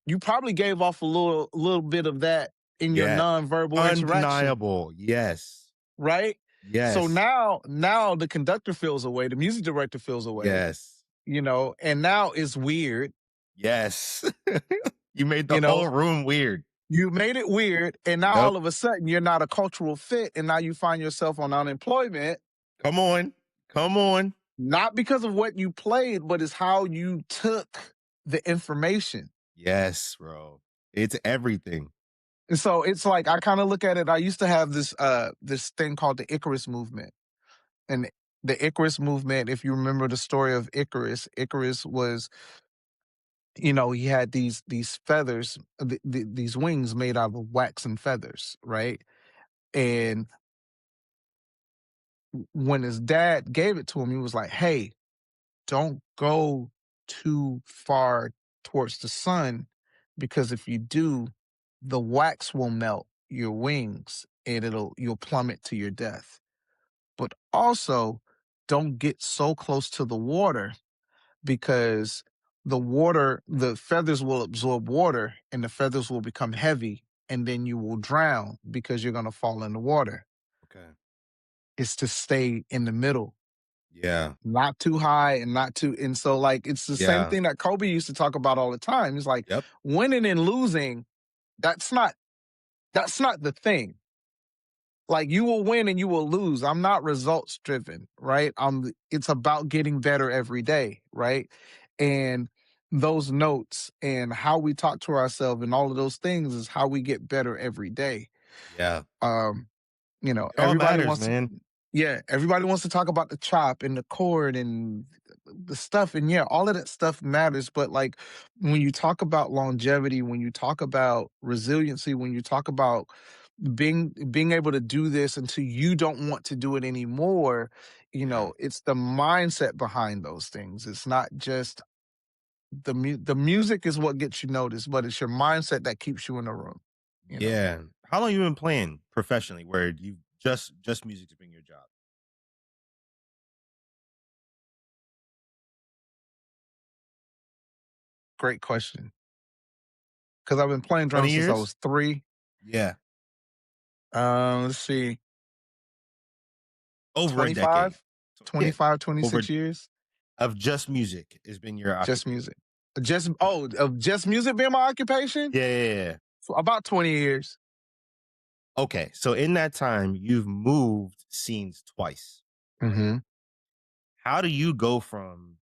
you probably gave off a little bit of that in your Yeah. nonverbal interaction, Undeniable. Yes. right? So Yes. now the conductor feels away, the music director feels away, Yes. and now it's weird, Yes. You made the you know. whole room weird. You made it weird, and now Yep. all of a sudden you're not a cultural fit, and now you find yourself on unemployment, Come on. Come on. not because of what you played, but it's how you took the information. Yes, bro. It's everything. And so it's like I kind of look at it. I used to have this thing called the Icarus movement. And the Icarus movement, if you remember the story of Icarus, Icarus was, he had these feathers, these wings made out of wax and feathers, right? And when his dad gave it to him, he was like, "Hey, don't go too far towards the sun because if you do, the wax will melt your wings and you'll plummet to your death. But also, don't get so close to the water because the feathers will absorb water and the feathers will become heavy and then you will drown because you're going to fall in the water. Okay. It's to stay in the middle, Yeah. not too high and not too. And so, like, it's the same Yeah. thing that Kobe used to talk about all the time. It's like Yep. winning and losing, that's not that's not the thing. Like you will win and you will lose. I'm not results driven, right? It's about getting better every day, right? And those notes and how we talk to ourselves and all of those things is how we get better every day. Yeah. Um, It all everybody matters, wants to, man. yeah, everybody wants to talk about the chop and the chord and the stuff. And yeah, all of that stuff matters. But like when you talk about longevity, when you talk about resiliency, when you talk about being able to do this until you don't want to do it anymore, Yeah. it's the mindset behind those things. It's not just the music is what gets you noticed, but it's your mindset that keeps you in the room, you know. Yeah. How long you been playing professionally where you just music's been your job? Great question. Because I've been playing 20 drums since I years? was 3. Yeah. Let's see, Over a decade. 25, So yeah, 25, over 26 years. of just music has been your Just occupation. music. Of just music being my occupation? Yeah, yeah, yeah. For about 20 years. Okay. So in that time, you've moved scenes twice, right? Hmm. How do you go from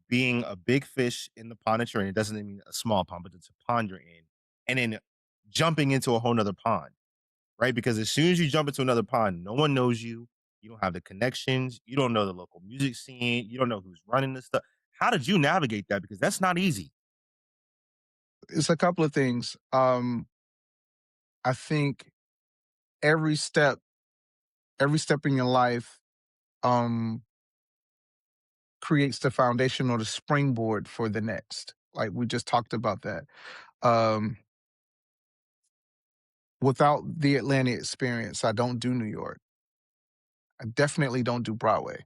being a big fish in the pond that you're in, it doesn't mean a small pond, but it's a pond you're in, and then jumping into a whole nother pond, right? Because as soon as you jump into another pond, no one knows you. You don't have the connections. You don't know the local music scene. You don't know who's running this stuff. How did you navigate that? Because that's not easy. It's a couple of things. I think every step, every step in your life, um, creates the foundation or the springboard for the next. Like we just talked about that. Um, Without the Atlanta experience, I don't do New York. I definitely don't do Broadway,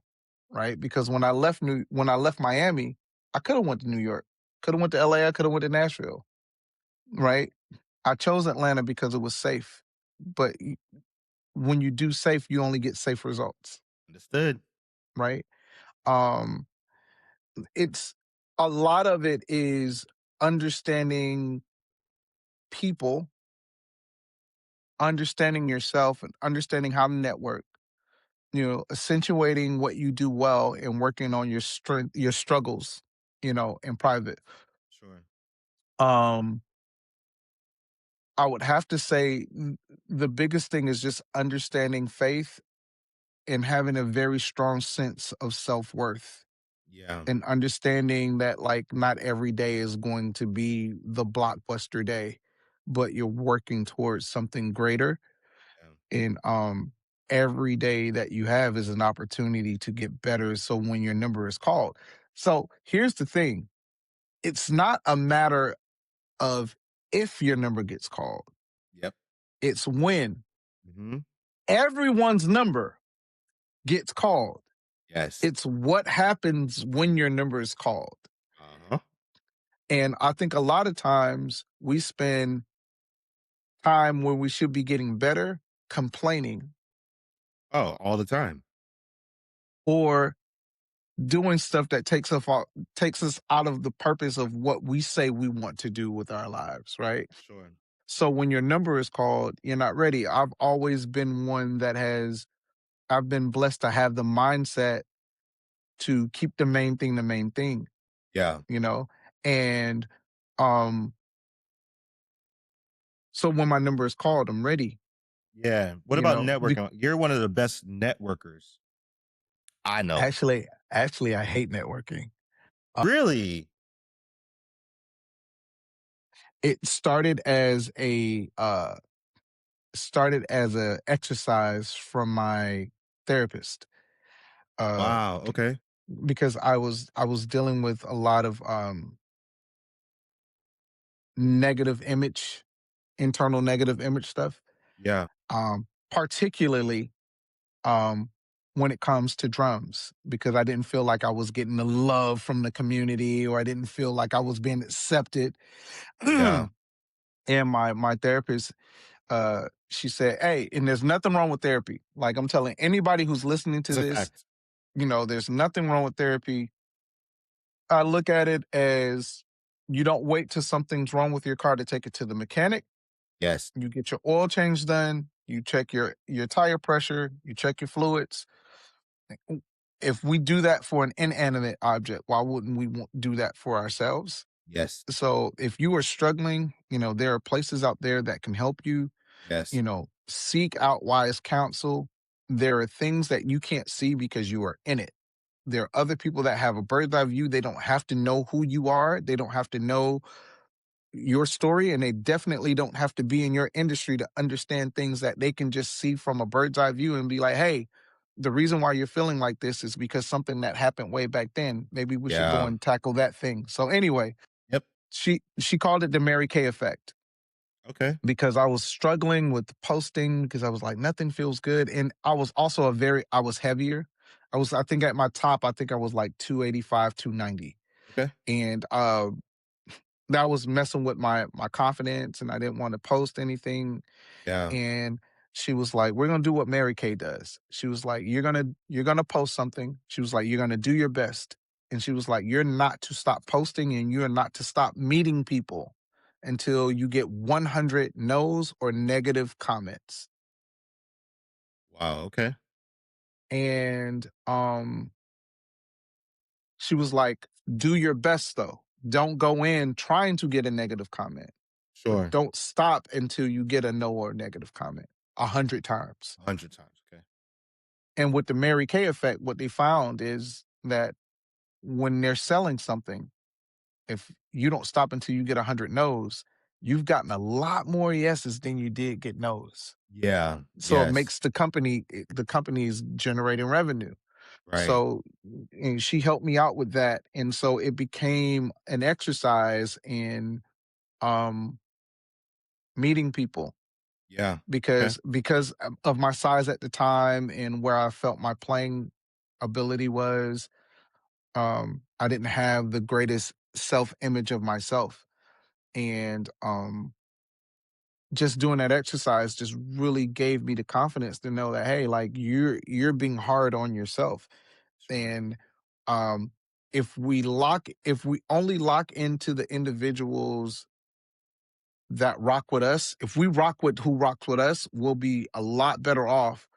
right? Because when I left Miami, I could have went to New York, could have went to LA, I could have went to Nashville, right? I chose Atlanta because it was safe. But when you do safe, you only get safe results, Understood. right? Um, it's a lot of it is understanding people, understanding yourself, and understanding how to network. Accentuating what you do well and working on your strength, your struggles, in private. Sure. Um, I would have to say the biggest thing is just understanding faith and having a very strong sense of self worth Yeah. and understanding that like not every day is going to be the blockbuster day, but you're working towards something greater. Yeah. And every day that you have is an opportunity to get better. So when your number is called. So here's the thing. It's not a matter of if your number gets called. Yep. It's when Hmm. everyone's number gets called. Yes. It's what happens when your number is called. Uh-huh. And I think a lot of times we spend time when we should be getting better complaining Oh, all the time. or doing stuff that takes us out of the purpose of what we say we want to do with our lives, right? Sure. So when your number is called, you're not ready. I've always been one that I've been blessed to have the mindset to keep the main thing, Yeah. you know? And um so when my number is called, I'm ready, Yeah. What you about know? networking? You're one of the best networkers I know. Actually I hate networking. Uh, Really? it started as a exercise from my therapist. uh, Wow. Okay. because I was dealing with a lot of negative image, internal negative image stuff, Yeah. particularly um, when it comes to drums, because I didn't feel like I was getting the love from the community, or I didn't feel like I was being accepted. Yeah. And my therapist, she said, "Hey, and there's nothing wrong with therapy. Like, I'm telling anybody who's listening to That's a this, fact. there's nothing wrong with therapy. I look at it as, you don't wait till something's wrong with your car to take it to the mechanic. Yes. You get your oil change done, you check your tire pressure, you check your fluids. If we do that for an inanimate object, why wouldn't we do that for ourselves? Yes. So if you are struggling, there are places out there that can help you. Yes. Seek out wise counsel. There are things that you can't see because you are in it. There are other people that have a bird's eye view. They don't have to know who you are. They don't have to know your story, and they definitely don't have to be in your industry to understand things that they can just see from a bird's eye view and be like, hey, the reason why you're feeling like this is because something that happened way back then. Maybe we should go Yeah. and tackle that thing. So anyway, Yep. she called it the Mary Kay effect, Okay. because I was struggling with posting, because I was like, nothing feels good. And I was also I was heavier. I think at my top, I think I was like 285, 290. Okay. And that was messing with my confidence, and I didn't want to post anything. Yeah. And she was like, we're gonna do what Mary Kay does. She was like, you're gonna post something. She was like, you're gonna do your best. And she was like, you're not to stop posting, and you're not to stop meeting people until you get 100 no's or negative comments. Wow. Okay. And she was like, do your best though. Don't go in trying to get a negative comment, but Sure. don't stop until you get a no or negative comment 100 times. 100 times. Okay. And with the Mary Kay effect, what they found is that when they're selling something, if you don't stop until you get 100 no's, you've gotten a lot more yeses than you did get no's. Yeah. So it Yes. makes the company is generating revenue. Right. So, and she helped me out with that. And so it became an exercise in um meeting people, Yeah. Okay. because of my size at the time and where I felt my playing ability was. I didn't have the greatest self-image of myself. And just doing that exercise just really gave me the confidence to know that, hey, like, you're being hard on yourself. Sure. And um if we only lock into the individuals that rock with us, if we rock with who rocks with us, we'll be a lot better off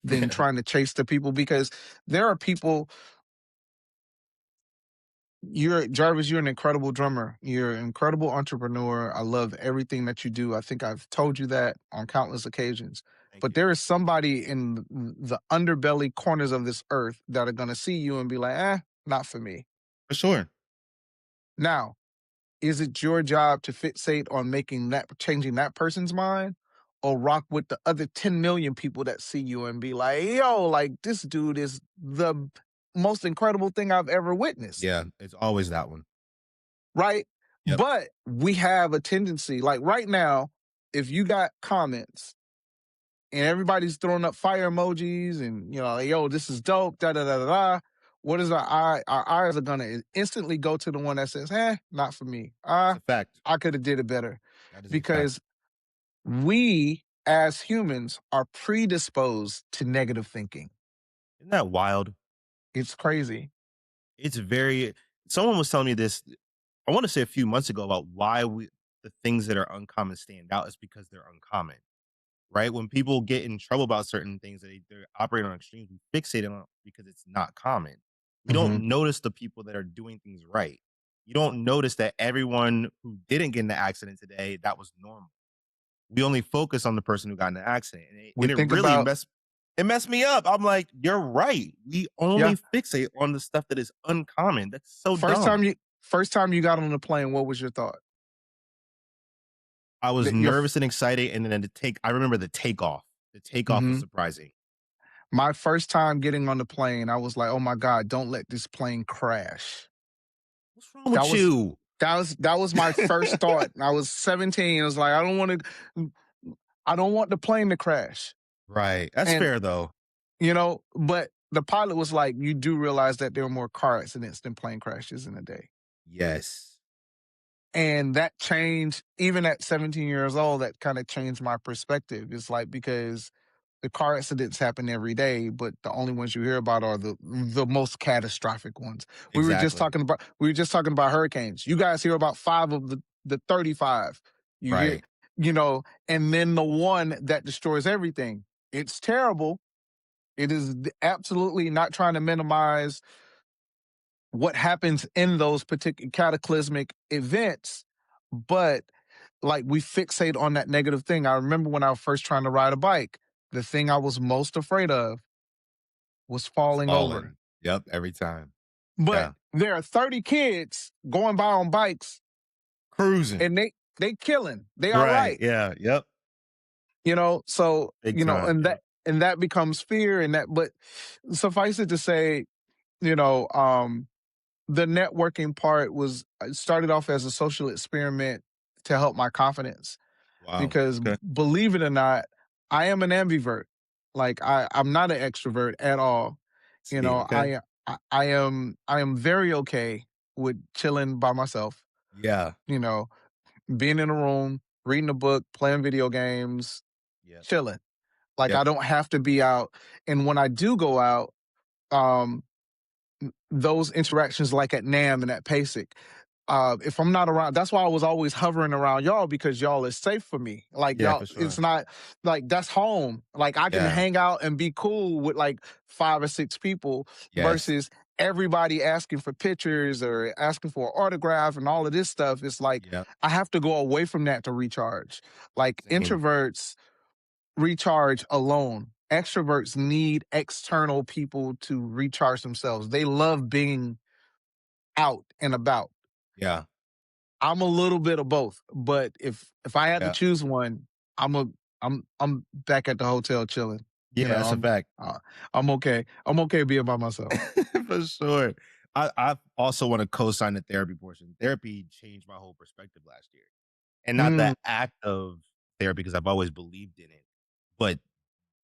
than Yeah. trying to chase the people. Because there are people. You're an incredible drummer. You're an incredible entrepreneur. I love everything that you do. I think I've told you that on countless occasions. Thank But you. there is somebody in the underbelly corners of this earth that are going to see you and be like, not for me. For sure. Now, is it your job to fixate on changing that person's mind, or rock with the other 10 million people that see you and be like, yo, like, this dude is the most incredible thing I've ever witnessed? Yeah. It's always that one. Right? Yep. But we have a tendency, like right now, if you got comments and everybody's throwing up fire emojis and, like, yo, this is dope, da da da da da. What is our eyes are gonna instantly go to the one that says, not for me. That's a fact. I could have did it better. That is a fact. Because we as humans are predisposed to negative thinking. Isn't that wild? It's crazy. It's very. Someone was telling me this. I want to say a few months ago about why the things that are uncommon stand out is because they're uncommon, right? When people get in trouble about certain things, they operate on extremes. We fixate on it because it's not common. We Hmm. don't notice the people that are doing things right. You don't notice that everyone who didn't get in the accident today, that was normal. We only focus on the person who got in the accident, and We it think really about, messed me up. I'm like, you're right. We yeah. only fixate on the stuff that is uncommon. That's so First dumb. time you first time you got on the plane, what was your thought? I was That your nervous and excited, and then I remember the takeoff. The takeoff was Mhm. surprising. My first time getting on the plane, I was like, "Oh my god, don't let this plane crash." What's wrong That with was you? that was my first thought. I was 17. I was like, I don't want the plane to crash." Right. That's And, fair though. but the pilot was like, "You do realize that there are more car accidents than plane crashes in a day." Yes. And that changed, even at 17 years old, that kind of changed my perspective. It's like, because the car accidents happen every day, but the only ones you hear about are the most catastrophic ones. Exactly. We were just talking about hurricanes. You guys hear about five of the 35. You hear, Right. and then the one that destroys everything. It's terrible. It is absolutely not trying to minimize what happens in those particular cataclysmic events, but like, we fixate on that negative thing. I remember when I was first trying to ride a bike, the thing I was most afraid of was falling over. Falling. Yep. Every time. But Yeah. there are 30 kids going by on bikes, Cruising. and they killing. They all Right. right. Yeah. Yep. So, Big time. Yep. and that becomes fear, and that, but suffice it to say, you know, um, the networking part was, started off as a social experiment to help my confidence, Wow. because, Okay. believe it or not, I am an ambivert. Like, I'm not an extrovert at all. You See. know, Okay. I am very okay with chilling by myself. Yeah. You know, being in a room, reading a book, playing video games, Yep. chilling. Like, Yep. I don't have to be out. And when I do go out, um, those interactions, like at NAM and at PASIC, if I'm not around, that's why I was always hovering around y'all, because y'all is safe for me. Like, Yeah. y'all, For it's sure. not like that's home. Like, I can Yeah. hang out and be cool with like 5 or 6 people Yes. versus everybody asking for pictures or asking for an autograph and all of this stuff. It's like, Yep. I have to go away from that to recharge. Like, Same. introverts recharge alone. Extroverts need external people to recharge themselves. They love being out and about. Yeah. I'm a little bit of both, but if I had to Yeah. choose one, I'm a I'm back at the hotel chilling. You Yeah. know, That's a fact. I'm okay. I'm okay being by myself. For sure. I also want to co-sign the therapy portion. Therapy changed my whole perspective last year. And not Mm, that act of therapy, because I've always believed in it, but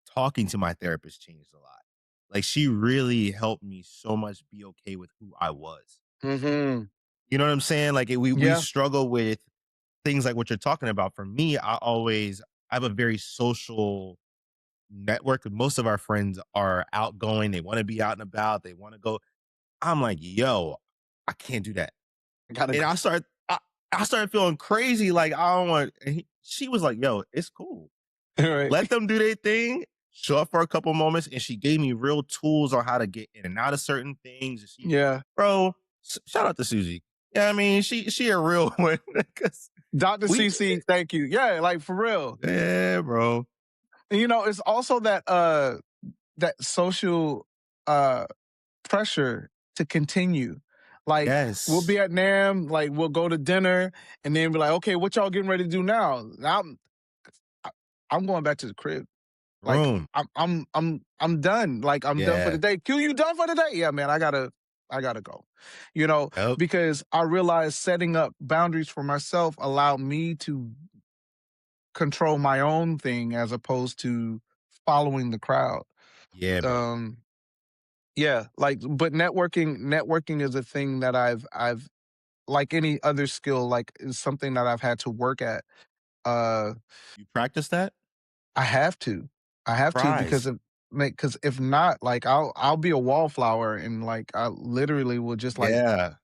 talking to my therapist changed a lot. Like, she really helped me so much be okay with who I was. mhm. You know what I'm saying? Like, we Yeah. struggle with things like what you're talking about. For me, I have a very social network. Most of our friends are outgoing. They want to be out and about. They want to go. I'm like, yo, I can't do that. I gotta And go. I started feeling crazy. Like, I don't want, she was like, yo, it's cool. Right. Let them do their thing, show up for a couple moments. And she gave me real tools on how to get in and out of certain things. And Yeah. bro, shout out to Susie. Yeah, I mean, she a real one. 'Cause Dr. we, CC, thank you. Yeah, like, for real. yeah, bro. And, it's also that social uh pressure to continue. Like, we'll be Yes. at NAM, like, we'll go to dinner, and then be like, okay, what y'all getting ready to do now? I- I'm going back to the crib. Like, Room. I'm done. Like, I'm done for the Yeah. day. Q, you done for the day? Yeah, man, I gotta go. Yep. Because I realized setting up boundaries for myself allowed me to control my own thing as opposed to following the crowd. Yeah, bro. Um, yeah, like, but networking is a thing that I've like any other skill, like, is something that I've had to work at. Uh, You practice that? I have to. I have to, because Surprised. if not, like, I'll be a wallflower, and like, I literally will just, like, Yeah.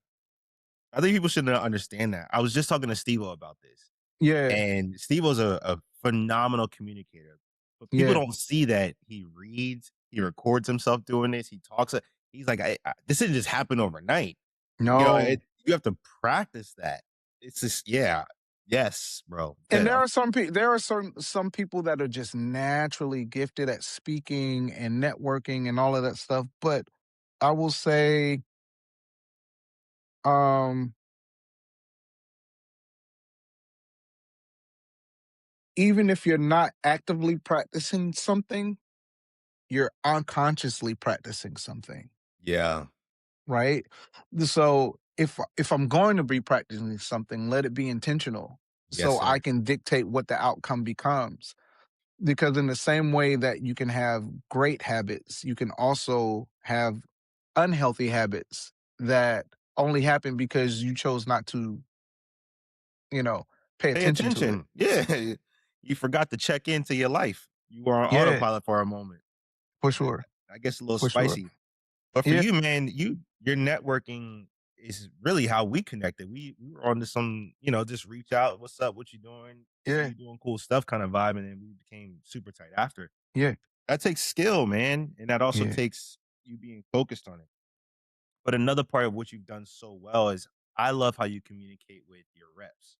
I think people should understand that. I was just talking to Steve-O about this, yeah, and Steve-O's a phenomenal communicator, but people yeah, don't see that he reads, he records himself doing this, he talks. He's like, this didn't just happen overnight. no. You have to practice that. It's just, yeah, yes, bro. And Good. there are some people that are just naturally gifted at speaking and networking and all of that stuff. But I will say, um, even if you're not actively practicing something, you're unconsciously practicing something, Yeah. right? So if I'm going to be practicing something, let it be intentional Yes, so I sir. can dictate what the outcome becomes. Because in the same way that you can have great habits, you can also have unhealthy habits that only happen because you chose not to, you know, pay Pay attention to it. attention. Yeah. You forgot to check into your life. You were on Yeah, autopilot for a moment. for That sure. that gets a little For sure. spicy. But for Yeah, you, man, your networking is really how we connected. We were on to some, just reach out, what's up, what you doing, see yeah, you doing cool stuff kind of vibe, and then we became super tight after. yeah, That takes skill, man, and that also yeah, takes you being focused on it. But another part of what you've done so well is I love how you communicate with your reps.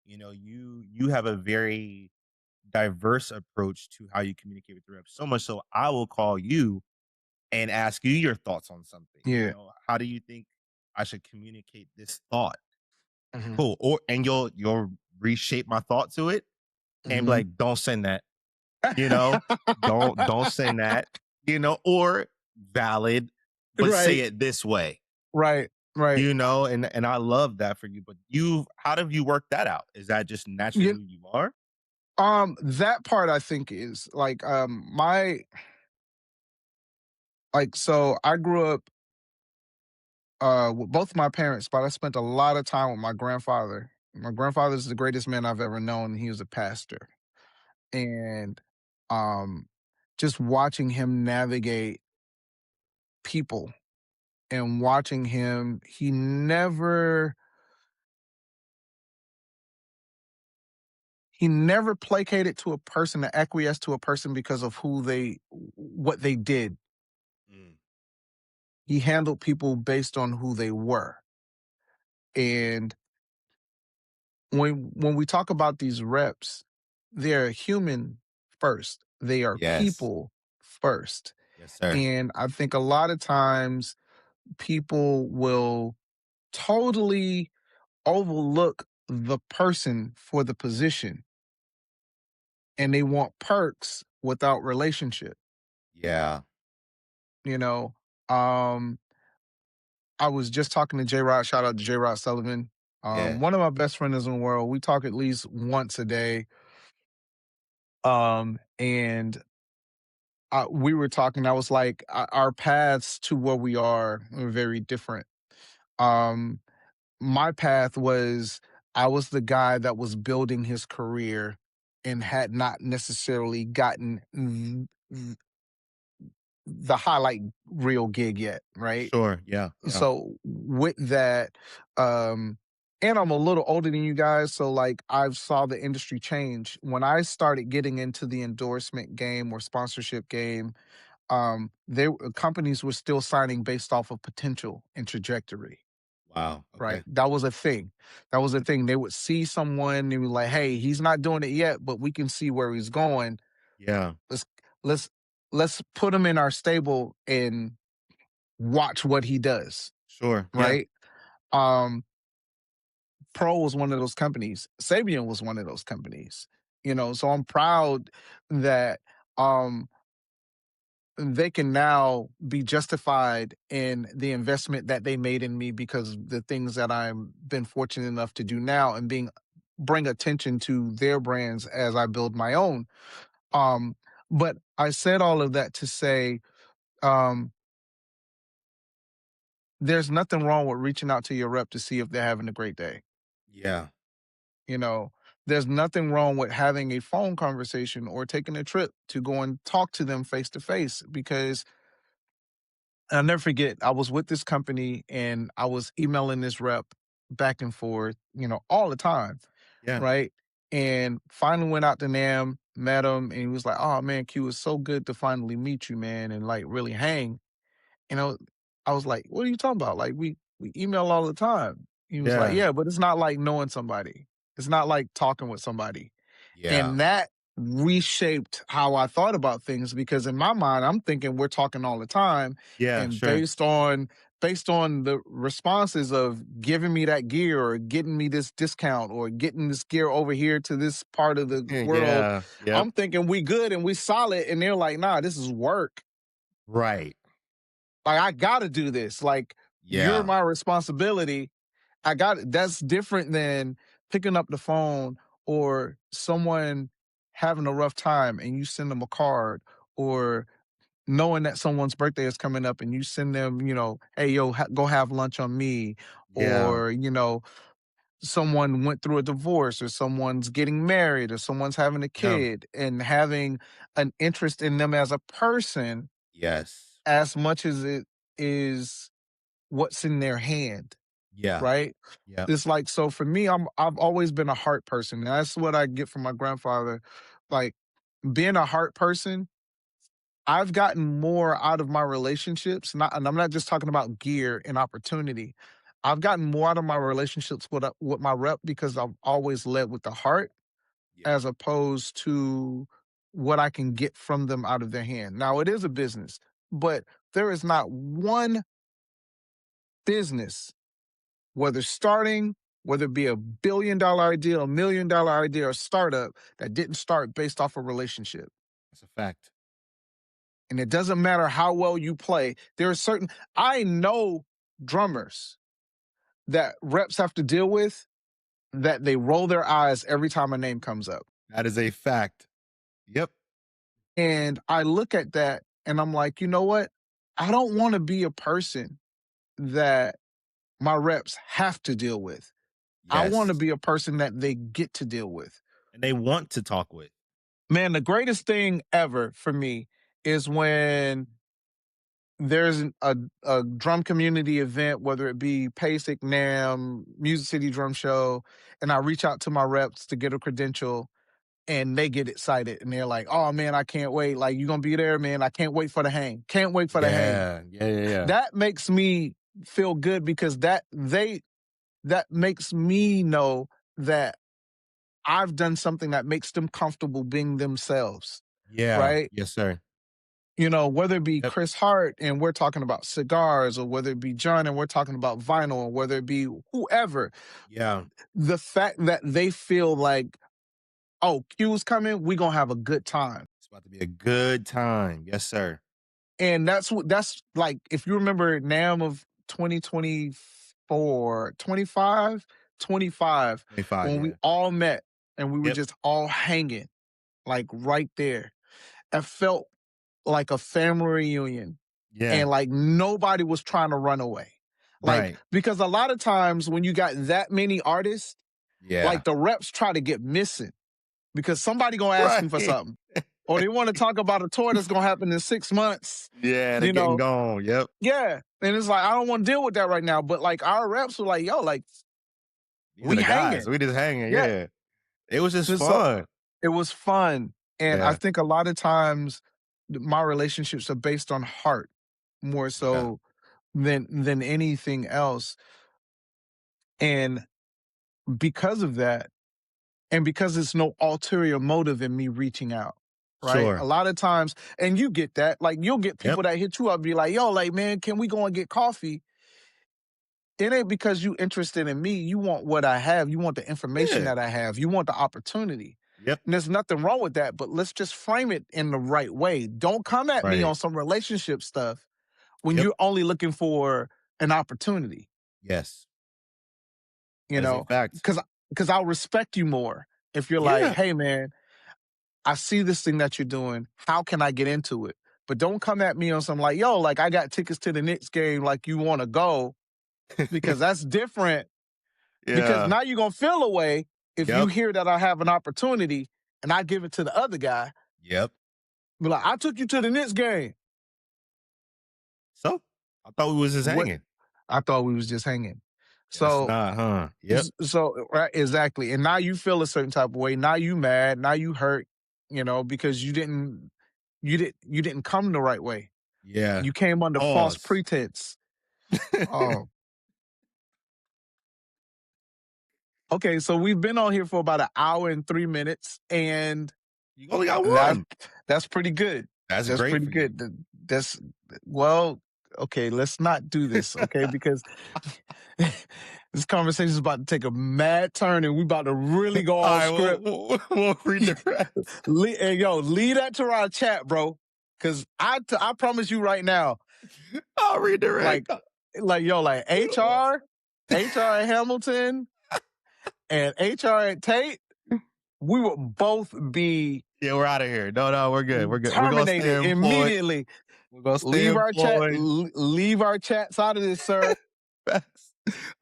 You have a very diverse approach to how you communicate with the reps. So much so I will call you and ask you your thoughts on something. yeah. How do you think I should communicate this thought? Mhm, Cool. And you'll reshape my thought to it and be mhm. like, don't send that, you know, don't send that, or valid, but say Right, it this way, right, right. and I love that for you. But how have you worked that out? Is that just naturally You who you are? that part I think is like, so I grew up, with both my parents, but I spent a lot of time with my grandfather. My grandfather's the greatest man I've ever known. He was a pastor. And, um, just watching him navigate people and watching him, he never placated to a person or acquiesced to a person because of what they did. Mm, He handled people based on who they were. And when we talk about these reps, they're human first. They are yes. people first. Yes, sir. And I think a lot of times people will totally overlook the person for the position and they want perks without relationship. Yeah. You know, um, I was just talking to J Rod, shout out to J Rod Sullivan. Yeah. One of my best friends in the world. We talk at least once a day. And we were talking, I was like, our paths to where we are very different. Um, my path was I was the guy that was building his career and had not necessarily gotten the highlight reel gig yet, right? Sure. Yeah. Yeah. So with that, and I'm a little older than you guys, so like I've saw the industry change. When I started getting into the endorsement game or sponsorship game, companies were still signing based off of potential and trajectory. Wow. Right. Okay. That was a thing. That was a thing. They would see someone, they were like, "Hey, he's not doing it yet, but we can see where he's going. Yeah. Let's let's let's put him in our stable and watch what he does." Sure. Yeah. Right? Um, Pro was one of those companies. Sabian was one of those companies. So I'm proud that um they can now be justified in the investment that they made in me because of the things that I'm been fortunate enough to do now and bring attention to their brands as I build my own. Um, but I said all of that to say, um, there's nothing wrong with reaching out to your rep to see if they're having a great day. Yeah. You know, there's nothing wrong with having a phone conversation or taking a trip to go and talk to them face to face because I'll never forget, I was with this company and I was emailing this rep back and forth, all the time, Yeah. right? And finally went out to Nam, met him, and he was like, "Oh man, Q, it's so good to finally meet you, man, and like really hang." You know, I was like, "What are you talking about? Like we email all the time." He was like, Yeah. "Yeah, but it's not like knowing somebody. It's not like talking with somebody." Yeah. And that reshaped how I thought about things because in my mind, I'm thinking we're talking all the time. Yeah. And Sure. based on the responses of giving me that gear or getting me this discount or getting this gear over here to this part of the world, Yeah. Yep. I'm thinking we good and we solid. And they're like, nah, this is work. Right. Like, I gotta do this. Like, you're Yeah. my responsibility. That's different than picking up the phone or someone having a rough time and you send them a card, or knowing that someone's birthday is coming up and you send them, hey, yo, go have lunch on me. Yeah. Or, someone went through a divorce, or someone's getting married, or someone's having a Yeah. kid, and having an interest in them as a person Yes. as much as it is what's in their hand, Yeah. right? Yep. It's like, so for me, I've always been a heart person. That's what I get from my grandfather. Like, being a heart person, I've gotten more out of my relationships. And I'm not just talking about gear and opportunity. I've gotten more out of my relationships with my rep because I've always led with the heart Yeah. as opposed to what I can get from them out of their hand. Now, it is a business, but there is not one business, whether starting, whether it be $1 billion idea, $1 million idea, or startup, that didn't start based off a relationship. That's a fact. And it doesn't matter how well you play. There are certain, I know drummers that reps have to deal with, that they roll their eyes every time a name comes up. That is a fact. Yep. And I look at that and I'm like, you know what? I don't want to be a person that my reps have to deal with. I want Yes. to be a person that they get to deal with. And they want to talk with. Man, the greatest thing ever for me is when there's a drum community event, whether it be PASIC, NAM, Music City Drum Show, and I reach out to my reps to get a credential, and they get excited and they're like, "Oh man, I can't wait! Like, you gonna be there, man? I can't wait for the hang. Can't wait for the hang." Yeah. Yeah. Yeah. Yeah. That makes me feel good because that makes me know that I've done something that makes them comfortable being themselves, Yeah. right? Yes, sir. Whether it be Yep. Chris Hart and we're talking about cigars, or whether it be John and we're talking about vinyl, or whether it be whoever, Yeah. the fact that they feel like, oh, Q's coming, we gonna have a good time. It's about to be a good time. Yes, sir. And that's like, if you remember NAM of 2024, 25, 25. when we Yeah. all met and we were Yep. just all hanging, like right there. It felt like a family reunion, Yeah. and like nobody was trying to run away. Like, Right. because a lot of times when you got that many artists, Yeah. like the reps try to get missing because somebody gonna ask them for Right. something. Or they want to talk about a tour that's gonna happen in 6 months, Yeah. They're you getting know. gone. Yep. Yeah. And it's like, I don't want to deal with that right now. But like, our reps were like, yo, like, These are we the guys. hanging. We just hanging. Yeah. Yeah. It was just So fun. it was fun. And I Yeah. think a lot of times my relationships are based on heart more Yeah. so than anything else. And because of that, and because it's no ulterior motive in me reaching out, right? A Sure. lot of times, and you get that, like, you'll get Yep. people that hit you up, be like, yo, like, man, can we go and get coffee? It ain't because you interested in me. You want what I have. You want the information Yeah. that I have. You want the opportunity. Yep. And there's nothing wrong with that, but let's just frame it in the right way. Don't come at me Right. on some relationship stuff when Yep. you're only looking for an opportunity, Yes. you That is a know, fact. because I'll respect you more if you're like, Yeah. hey, man, I see this thing that you're doing. How can I get into it? But don't come at me on some like, yo, like, I got tickets to the Knicks game, like, you want to go, because that's different. Because Yeah. now you're going to feel a way if you Yep. hear that I have an opportunity and I give it to the other guy. Yep. Be like, I took you to the Knicks game. So I thought we was just What? hanging. I thought we was just hanging. Guess So, not, huh? Yep. right, exactly. And now you feel a certain type of way. Now you mad. Now you hurt, because you didn't come the right way. Yeah. You came under false Pause. pretense. Oh, okay. So we've been on here for about an hour and 3 minutes, and You only got that one. that's pretty good. That's That's great pretty for you. good. That's, well, okay, let's not do this, okay? Because this conversation is about to take a mad turn and we about to really go All off right, script. we'll redirect. Hey, yo, leave that to our chat, bro. Cause I promise you right now, I'll like, redirect. like HR at Hamilton and HR at Tate, we will both be Yeah, we're out of here. No, we're good. We're good. We're gonna terminated stay employed. immediately. We're gonna stay employed. Leave our chats out of this, sir. Facts.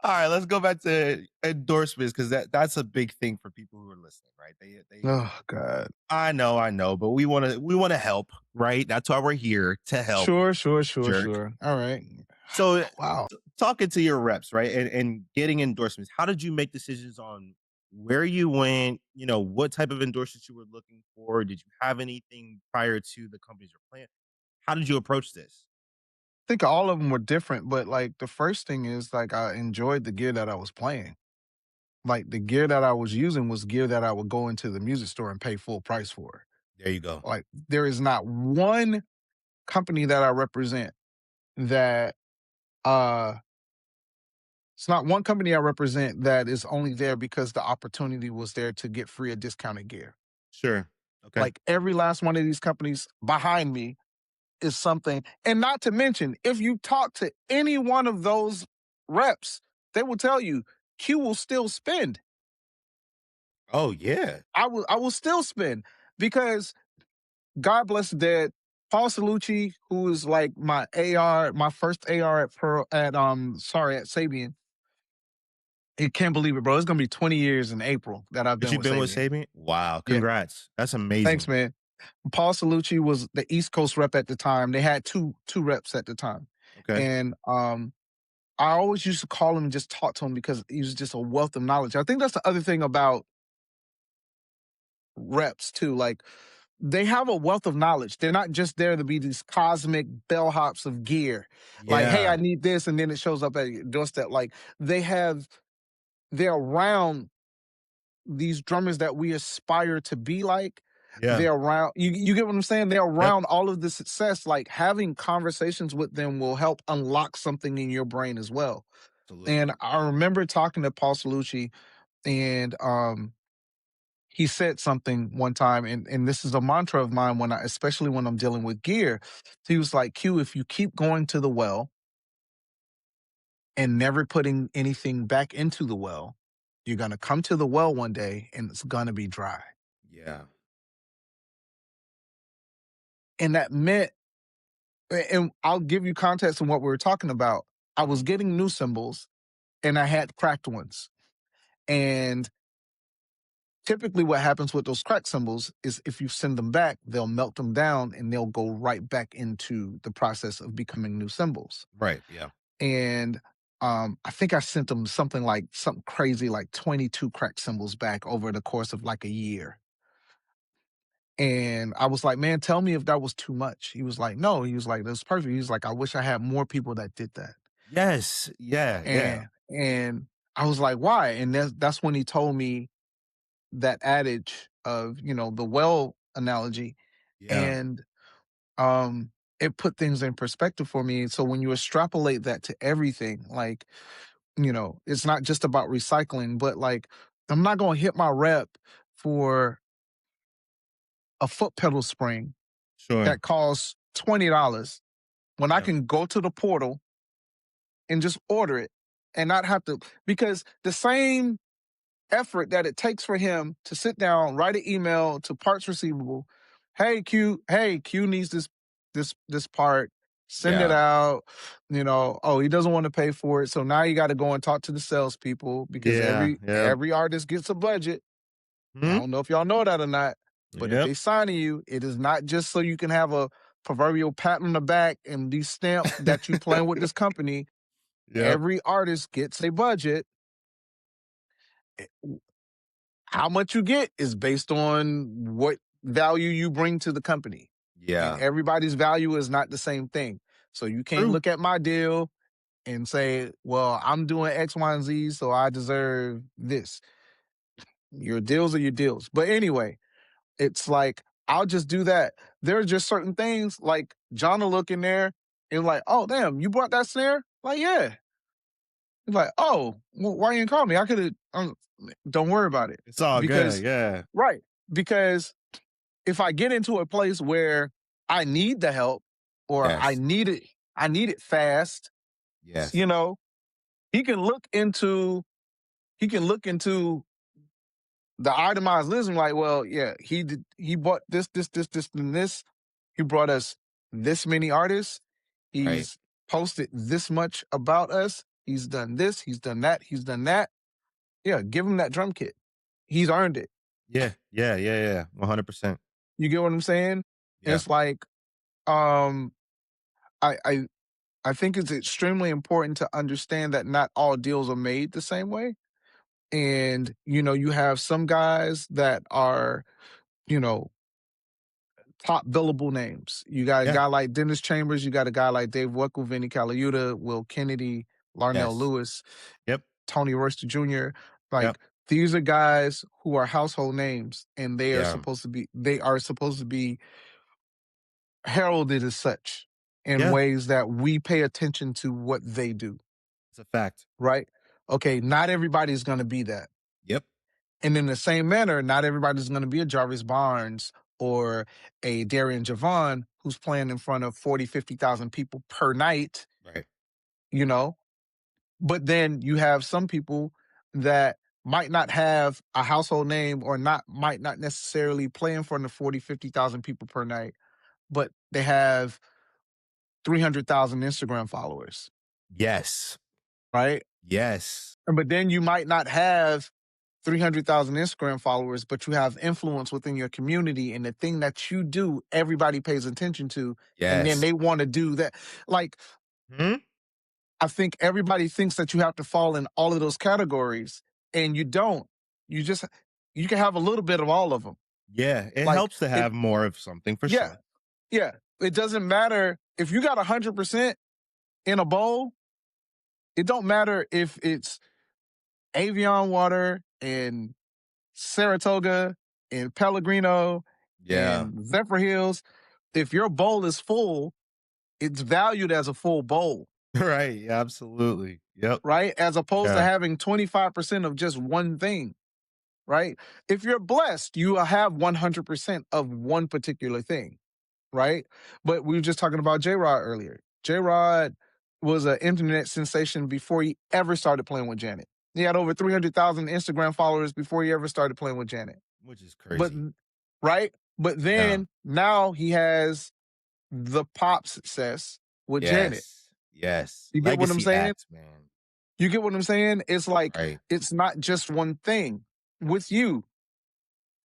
All right, let's go back to endorsements because that's a big thing for people who are listening, right? They Oh God. I know, but we wanna help, right? That's why we're here to help. Sure. Jerk. All right. So Wow. talking to your reps, right? And getting endorsements, how did you make decisions on where you went, what type of endorsements you were looking for? Did you have anything prior to the companies you're playing? How did you approach this? I think all of them were different, but like the first thing is like I enjoyed the gear that I was playing. Like the gear that I was using was gear that I would go into the music store and pay full price for. There you go. Like there is not one company that I represent that uh it's not one company I represent that is only there because the opportunity was there to get free or discounted gear. Sure. Okay. Like every last one of these companies behind me is something. And not to mention, if you talk to any one of those reps, they will tell you Q will still spend. Oh yeah. I will still spend because God bless the dead. Paul Salucci, who is like my AR, my first AR at at Sabian. I can't believe it, bro. It's gonna be 20 years in April that I've But been you've with been with Sabian. Sabian? Wow, Yeah, congrats. That's thanks, amazing. man. Paul Salucci was the East Coast rep at the time. They had two reps at the time, Okay. and I always used to call him and just talk to him because he was just a wealth of knowledge. I think that's the other thing about reps too. Like they have a wealth of knowledge. They're not just there to be these cosmic bellhops of gear. Like, hey, I Yeah. need this, and then it shows up at your doorstep. Like they're around these drummers that we aspire to be like. Yeah. They're around you get what I'm saying? They're Yep. around all of the success. Like having conversations with them will help unlock something in your brain as well. Absolutely. And I remember talking to Paul Salucci and he said something one time, and this is a mantra of mine when especially when I'm dealing with gear. He was like, Q, if you keep going to the well and never putting anything back into the well, you're gonna come to the well one day and it's gonna be dry. Yeah. And that meant, and I'll give you context on what we were talking about. I was getting new cymbals and I had cracked ones. And typically what happens with those cracked cymbals is if you send them back, they'll melt them down and they'll go right back into the process of becoming new cymbals. Right. Yeah. And I think I sent them something crazy like 22 cracked cymbals back over the course of like a year. And I was like, man, tell me if that was too much. He was like, no. He was like, that's perfect. He was like, I wish I had more people that did that. Yes. Yeah. And I was like, why? And that's when he told me that adage of, the well analogy. Yeah. And it put things in perspective for me. So when you extrapolate that to everything, like, it's not just about recycling, but like I'm not gonna hit my rep for a foot pedal spring Sure. that costs $20 when I Yeah. can go to the portal and just order it and not have to, because the same effort that it takes for him to sit down, write an email to parts receivable. Hey Q needs this part, send it Yeah. out. Oh, he doesn't want to pay for it. So now you got to go and talk to the salespeople because Yeah. Yep. every artist gets a budget. I Hmm? don't know if y'all know that or not, but if Yep. they signing you, it is not just so you can have a proverbial pat on the back and be stamped that you playing with this company. Yep. Every artist gets a budget. Eh, How much you get is based on what value you bring to the company. And Yeah. everybody's value is not the same thing. So you can't True. look at my deal and say, well, I'm doing X, Y, and Z, so I deserve this. Your deals are your deals. But anyway, it's like, I'll just do that. There are just certain things like John will look in there It was like, oh damn, you brought that snare? Like, yeah. It's like, oh, well, why you didn't call me? I could have. Don't worry about it, It's all good. because Yeah. right, because if I get into a place where I need the help or Yes. I need it fast, Yes. you know, he can look into he can look into the itemized list and like, well, yeah, he bought this, and this. He brought us this many artists. Right. He's posted this much about us. He's done this, he's done that, he's done that. Yeah, give him that drum kit. He's earned it. Yeah. Yeah. Yeah. Yeah. 100%. You get what I'm saying? Yeah. It's like, um, I I I think it's extremely important to understand that not all deals are made the same way. And, you have some guys that are, you know, top billable names. You got a Yeah. guy like Dennis Chambers, you got a guy like Dave Weckl, Vinny Colaiuta, Will Kennedy, Larnell Yes. Lewis, Yep. Tony Royster Jr. Yep. Like, these are guys who are household names, and Yeah. they are supposed to be heralded as such in Yeah. ways that we pay attention to what they do, It's a fact. right? Okay, not everybody's going to be that. Yep. And in the same manner, not everybody's going to be a Jarvis Barnes or a Darian Javon who's playing in front of 40, 50,000 people per night, Right. you know? But then you have some people that might not have a household name or might not necessarily play in front of 40, 50,000 people per night, but they have 300,000 Instagram followers, Yes. right? Yes. But then you might not have 300,000 Instagram followers, but you have influence within your community, and the thing that you do, everybody pays attention to, and then Yes. they want to do that. Like, Hmm? I think everybody thinks that you have to fall in all of those categories, and you don't. You just, you can have a little bit of all of them. Yeah. It Like, helps to have more of something for yeah, sure. yeah. It doesn't matter if you got 100% in a bowl. It don't matter if it's Avion water and Saratoga and Pellegrino Yeah. and Zephyr Hills. If your bowl is full, it's valued as a full bowl, Right. Yeah, absolutely. Yep. right? As opposed to Yeah. having 25% of just one thing, right? If you're blessed, you will have 100% of one particular thing, right? But we were just talking about J Rod earlier. J Rod was an internet sensation before he ever started playing with Janet. He had over 300,000 Instagram followers before he ever started playing with Janet. Which is But crazy. right? But Yeah. then now he has the pop success with Janet. Yes. Yes. You get what I'm Legacy saying? acts, man. You get what I'm saying? It's like, Right. it's not just one thing. With you,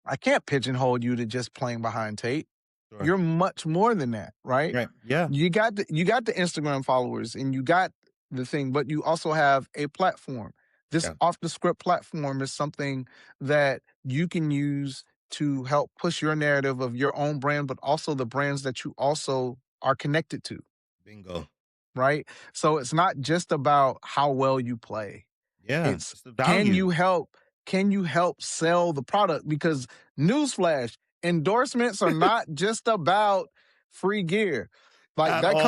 I can't pigeonhole you to just playing behind tape. Sure. You're much more than that, right? Right. Yeah. You got the Instagram followers and you got the thing, but you also have a platform. This Yeah. off the script platform is something that you can use to help push your narrative of your own brand, but also the brands that you also are connected to, Bingo. right? So it's not just about how well you play. Yeah. It's It's the can value you help can you help sell the product? Because newsflash, endorsements are not just about free gear. Like, at all. the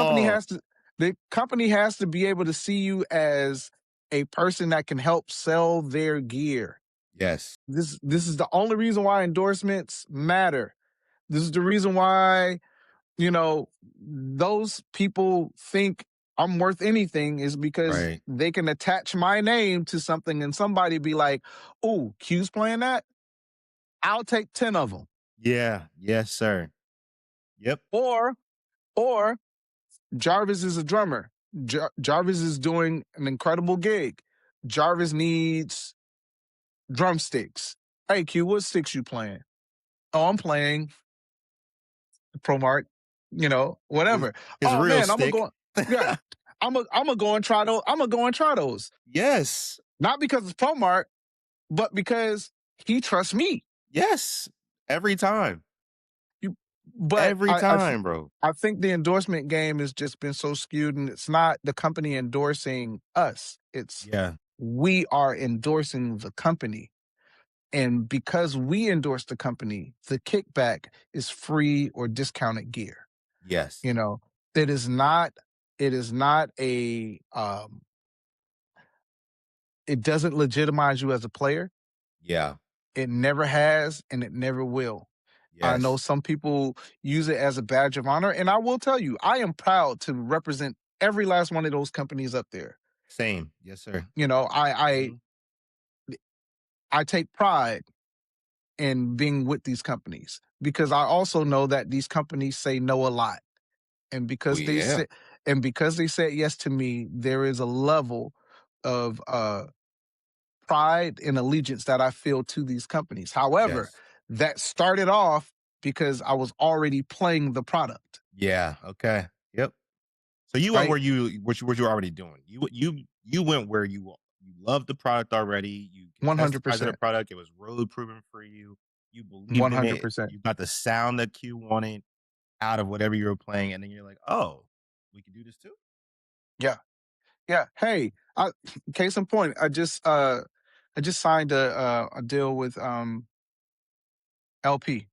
company has to be able to see you as a person that can help sell their gear. Yes. This is the only reason why endorsements matter. This is the reason why, those people think I'm worth anything, is because Right. they can attach my name to something and somebody be like, "Oh, Q's playing that? I'll take 10 of them." Yeah. Yes, sir. Yep. Or Jarvis is a drummer. Jarvis is doing an incredible gig. Jarvis needs drumsticks. Hey, Q, what sticks you playing? Oh, I'm playing ProMark, His, whatever. his Oh real man, stick. yeah, I'm gonna go and try those. I'm gonna go and try those. Yes. Not because it's ProMark, but because he trusts me. Yes. Every time. You, but Every time, bro. I think the endorsement game has just been so skewed, and it's not the company endorsing us. It's Yeah. we are endorsing the company. And because we endorse the company, the kickback is free or discounted gear. Yes. You know, it is not It is not it doesn't legitimize you as a player. Yeah. It never has, and it never will. I know Yes. some people use it as a badge of honor, and I will tell you, I am proud to represent every last one of those companies up there. Same. Yes, sir. You know, Mhm. I take pride in being with these companies because I also know that these companies say no a lot. And Oh, because they yeah. said yes to me, there is a level of pride and allegiance that I feel to these companies. However, Yes. that started off because I was already playing the product, Yeah. Okay. Yep. So you went right? where you were already doing. You went where you loved the product already. You could testify to the 100%. product. It was road proven for you. You believed in it. 100%. You got the sound that Q wanted out of whatever you were playing, and then you're like, oh, we can do this too. Yeah. Yeah. Hey, case in point, I just signed a deal with LP,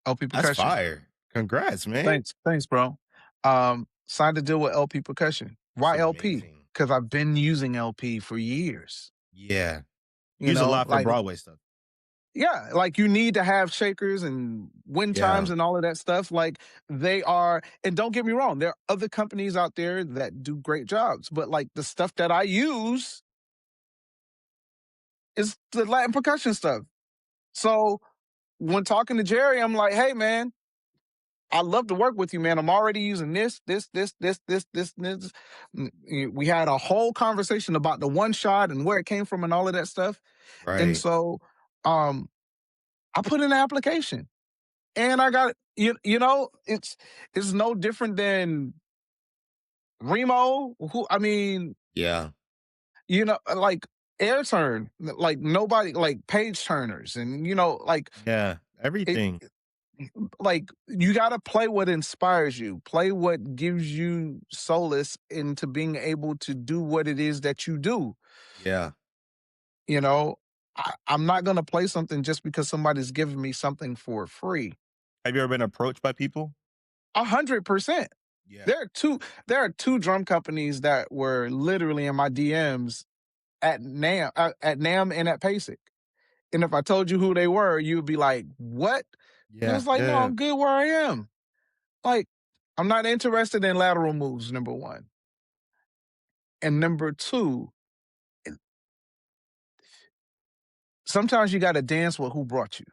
LP That's Percussion. fire. Congrats, man. Thanks, bro. Signed a deal with LP Percussion. That's Why LP? amazing. Because I've been using LP for years. Yeah. You Use a know, lot for like Broadway stuff. yeah, like you need to have shakers and wind chimes Yeah. and all of that stuff. Like they are, and don't get me wrong, there are other companies out there that do great jobs, but like the stuff that I use is the Latin percussion stuff. So when talking to Jerry, I'm like, hey man, I love to work with you, man. I'm already using this. We had a whole conversation about the one shot and where it came from and all of that stuff. And Right. so um I put in an application and I got you know, it's no different than Remo, who I mean, Yeah. you know, like air turn, like nobody like page turners and you know, Yeah. it Everything. like you got to play what inspires you, play what gives you solace into being able to do what it is that you do. Yeah. You know, I'm not going to play something just because somebody's giving me something for free. Have you ever been approached by people? 100%. Yeah. There are two drum companies that were literally in my DMs at NAM and at PASIC. And if I told you who they were, you'd be like, "What?" And Yeah. it's like, "No, Yeah. I'm good where I am." Like, I'm not interested in lateral moves, number 1. And number 2, sometimes you gotta dance with who brought you,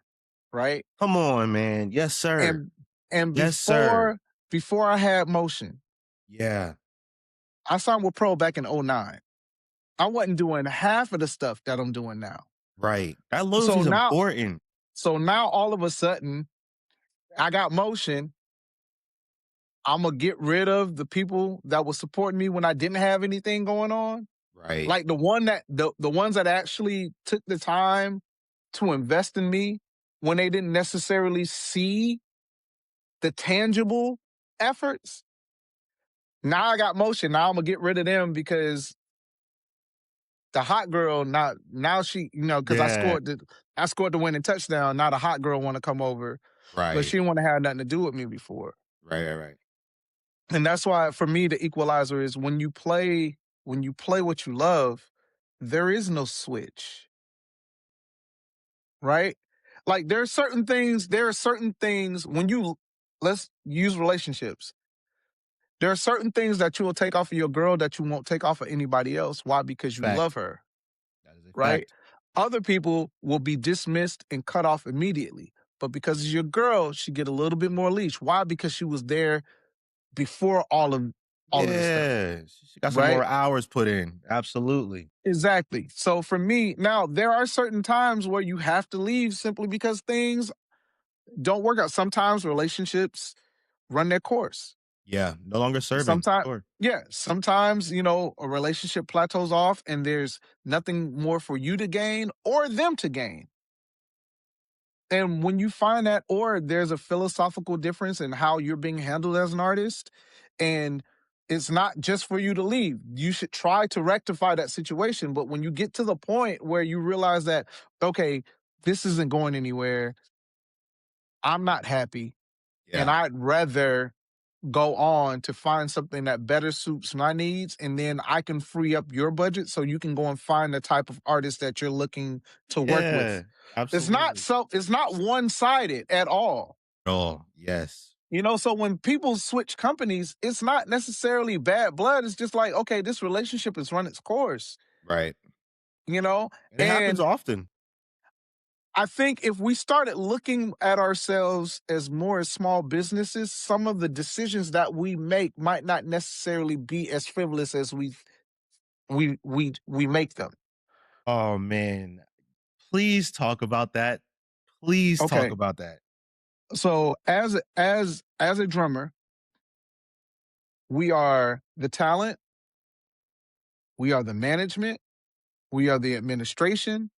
right? Come on, man. Yes, sir. And and Yes, sir. before I had motion, Yeah. I signed with Pro back in '09. I wasn't doing half of the stuff that I'm doing now. Right. That loyalty So is now important. all of a sudden, I got motion. Imma get rid of the people that was supporting me when I didn't have anything going on. Right. Like the ones that actually took the time to invest in me when they didn't necessarily see the tangible efforts. Now I got motion. Now I'm gonna get rid of them because the hot girl now she because Yeah. I scored the winning touchdown. Now the hot girl want to come over, but Right. she didn't want to have nothing to do with me before. Right. Right. Right. And that's why for me the equalizer is when you play what you love, there is no switch, right? Like there are certain things when you let's use relationships. There are certain things that you will take off of your girl that you won't take off of anybody else. Why? Because you Fact. love her, That is a right? fact. Other people will be dismissed and cut off immediately. But because it's your girl, she get a little bit more leash. Why? Because she was there before all of the stuff, Yeah. She got some right? more hours put in. Absolutely. Exactly. So for me, now there are certain times where you have to leave simply because things don't work out. Sometimes relationships run their course. Yeah. No longer serving. Sometimes, Sure. yeah, sometimes, a relationship plateaus off and there's nothing more for you to gain or them to gain. And when you find that, or there's a philosophical difference in how you're being handled as an artist, and it's not just for you to leave, you should try to rectify that situation. But when you get to the point where you realize that, okay, this isn't going anywhere, I'm not happy, and Yeah. I'd rather go on to find something that better suits my needs, and then I can free up your budget so you can go and find the type of artist that you're looking to work with. Yeah, absolutely. It's not one-sided at all. Oh, yes. You know, so when people switch companies, it's not necessarily bad blood. It's just like, okay, this relationship has run its course, Right. you know? And it happens And often. I think if we started looking at ourselves as more as small businesses, some of the decisions that we make might not necessarily be as frivolous as we make them. Oh, man. Please talk about that. Please talk Okay. about that. So as a drummer, we are the talent, we are the management, we are the administration,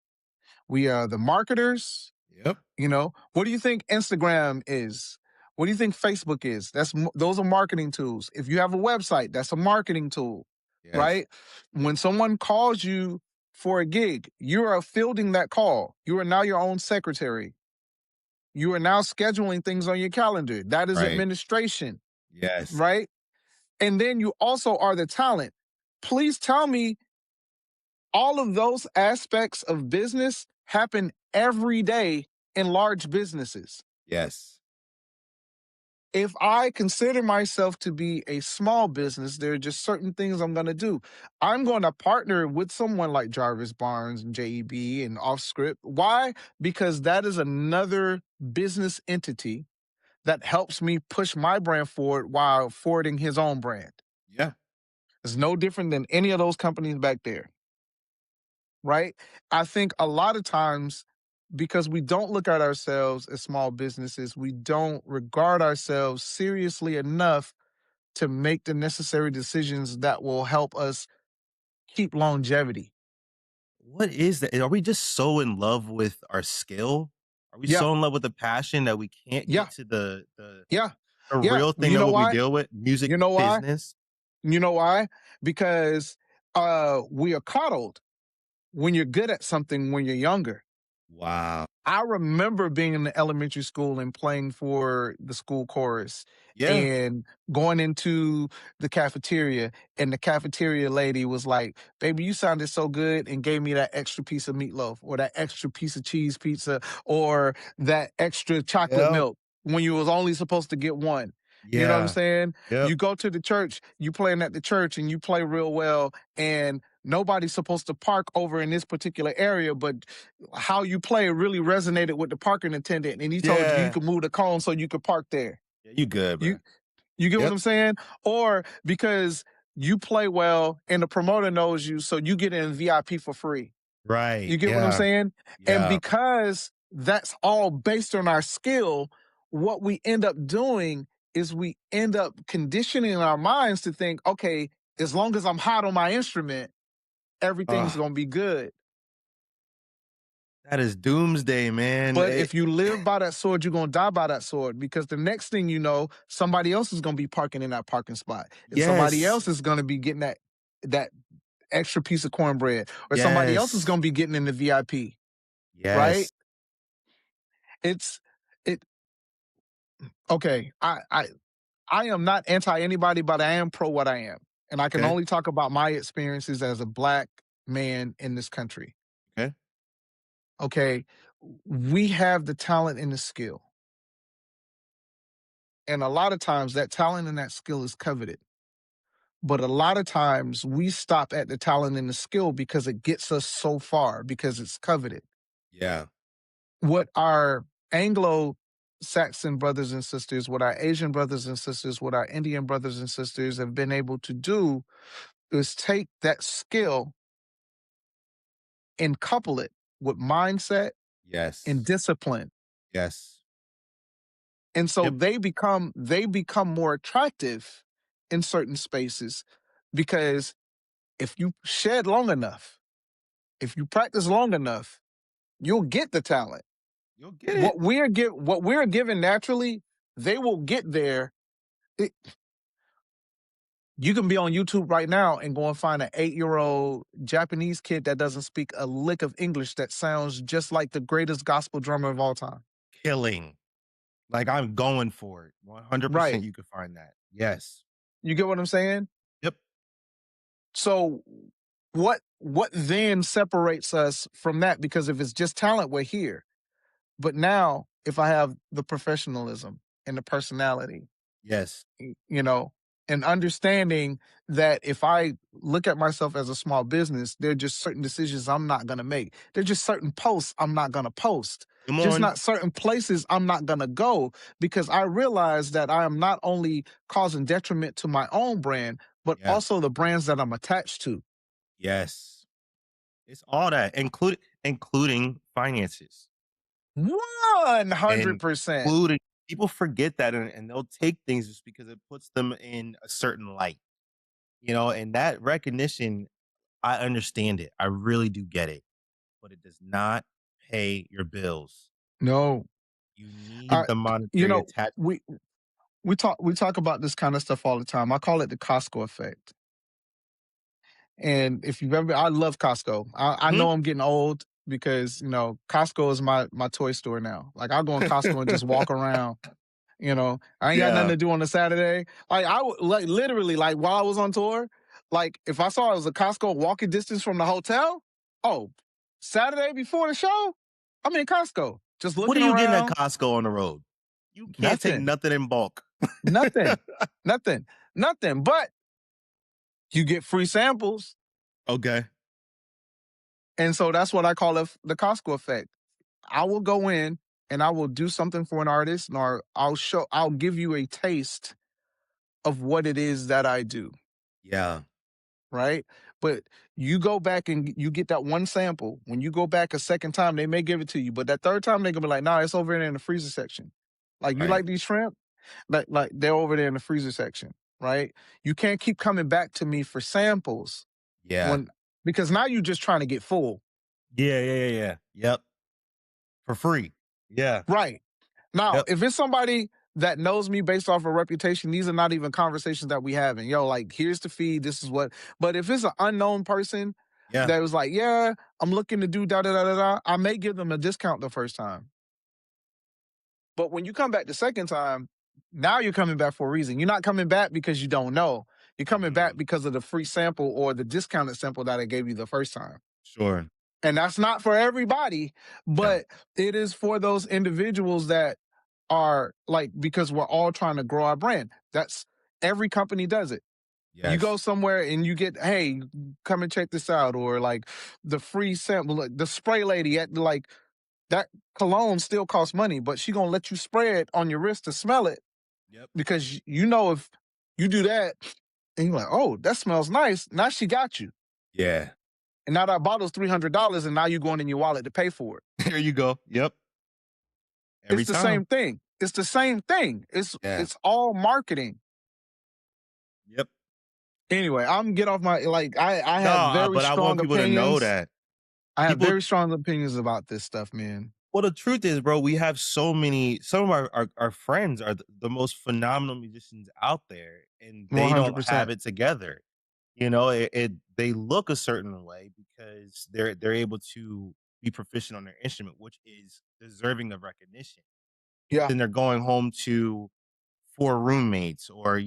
we are the marketers. Yep. You know, what do you think Instagram is? What do you think Facebook is? Those are marketing tools. If you have a website, that's a marketing tool, Yes. right? When someone calls you for a gig, you are fielding that call. You are now your own secretary. You are now scheduling things on your calendar. That is Right. administration, Yes. right? And then you also are the talent. Please tell me all of those aspects of business happen every day in large businesses. Yes. If I consider myself to be a small business, there are just certain things I'm going to do. I'm going to partner with someone like Jarvis Barnes and JEB and Offscript. Why? Because that is another business entity that helps me push my brand forward while forwarding his own brand. Yeah. It's no different than any of those companies back there, right? I think a lot of times, because we don't look at ourselves as small businesses, we don't regard ourselves seriously enough to make the necessary decisions that will help us keep longevity. What is that? Are we just so in love with our skill? Are we Yeah, so in love with the passion that we can't yeah, get to yeah, the yeah. real thing You of know what we why? deal with? Music You know why? business? You know why? Because we are coddled when you're good at something when you're younger. Wow. I remember being in the elementary school and playing for the school chorus Yeah. and going into the cafeteria, and the cafeteria lady was like, "Baby, you sounded so good," and gave me that extra piece of meatloaf or that extra piece of cheese pizza or that extra chocolate Yep. milk when you was only supposed to get one. You know what I'm Yeah. saying? Yep. You go to the church, you playing at the church and you play real well, and nobody's supposed to park over in this particular area, but how you play really resonated with the parking attendant, and he told you you Yeah. could move the cone so you could park there. Yeah, you good, bro. You you get what Yep. I'm saying? Or because you play well and the promoter knows you, so you get in VIP for free. Right. You get what I'm Yeah. saying? And Yeah. because that's all based on our skill, what we end up doing is we end up conditioning our minds to think, okay, as long as I'm hot on my instrument, everything's Ah, gonna be good. that is doomsday, man. But if you live by that sword, you're gonna die by that sword, because the next thing you know, somebody else is gonna be parking in that parking spot. And somebody Yes. else is gonna be getting that extra piece of cornbread. Or somebody else is Yes. gonna be getting in the VIP, right? Yes. It's it okay. I am not anti anybody, but I am pro what I am. And I can Okay. only talk about my experiences as a black man in this country. Okay. Okay. We have the talent and the skill. And a lot of times that talent and that skill is coveted. But a lot of times we stop at the talent and the skill because it gets us so far because it's coveted. Yeah. What our Anglo Saxon brothers and sisters, what our Asian brothers and sisters, what our Indian brothers and sisters have been able to do is take that skill and couple it with mindset and Yes. discipline. Yes. And so Yep. they become more attractive in certain spaces because if you shed long enough, if you practice long enough, you'll get the talent. You'll get it. What we're given naturally, they will get there. It, you can be on YouTube right now and go and find an 8-year-old Japanese kid that doesn't speak a lick of English that sounds just like the greatest gospel drummer of all time. Killing. Like, I'm going for it. Right. 100% you could find that. Yes. You get what I'm saying? Yep. So what then separates us from that? Because if it's just talent, we're here. But now if I have the professionalism and the personality, Yes. you know, and understanding that if I look at myself as a small business, there are just certain decisions I'm not going to make. There are just certain posts I'm not going to post. Come Just on. not certain places I'm not going to go because I realize that I am not only causing detriment to my own brand, but Yeah. also the brands that I'm attached to. Yes. It's all that, including finances. And 100%. including people forget that, and they'll take things just because it puts them in a certain light, and that recognition, I understand it. I really do get it, but it does not pay your bills. No. You I need the you monetary know, attachment. we talk about this kind of stuff all the time. I call it the Costco effect. And if you've ever, I love Costco. I Mhm. know I'm getting old because Costco is my toy store now. Like I go in Costco and just walk around. I ain't got nothing Yeah. to do on a Saturday. Like I would like literally like while I was on tour, like if I saw it was a Costco walking distance from the hotel, oh, Saturday before the show, I'm in Costco just What are looking you getting at around. Costco on the road? You can't take Nothing, nothing in bulk. nothing, nothing, nothing. But you get free samples, Okay. and so that's what I call the Costco effect. I will go in and I will do something for an artist, or I'll give you a taste of what it is that I do, Yeah. right? But you go back and you get that one sample. When you go back a second time, they may give it to you, but that third time they're gonna be like, "Nah, it's over there in the freezer section." Like, you Right. like these shrimp? Like they're over there in the freezer section, right? You can't keep coming back to me for samples Yeah. when because now you're just trying to get full, Yeah, yeah, yeah, yeah. Yep. For free. Yeah. right? Now, Yep. if it's somebody that knows me based off a reputation, these are not even conversations that we having. Yo, like, here's the feed. This is what. But if it's an unknown person Yeah. that was like, yeah, I'm looking to do da da da da da, I may give them a discount the first time. But when you come back the second time, now you're coming back for a reason. You're not coming back because you don't know. You're coming back Mhm. because of the free sample or the discounted sample that I gave you the first time. Sure. And that's not for everybody, Yeah. but it is for those individuals that are like, because we're all trying to grow our brand. That's every company does it. You go Yes. somewhere and you get, hey, come and check this out, or like the free sample, like the spray lady at like that cologne still costs money, but she gonna let you spray it on your wrist to smell it Yep. because if you do that and you're like, oh, that smells nice. Now she got you. Yeah. And now that bottle's $300 and now you're going in your wallet to pay for it. There you go. Yep. It's Every the time. same thing. It's the same thing. It's Yeah. it's all marketing. Yep. Anyway, I'm get off my like I No, have very but I want strong people to know opinions. that I have people very strong opinions about this stuff, man. well, the truth is, bro, we have some of our friends are the most phenomenal musicians out there, and they don't have 100%. it together. They look a certain way because they're able to be proficient on their instrument, which is deserving of recognition. But Yeah. then they're going home to 4 roommates or,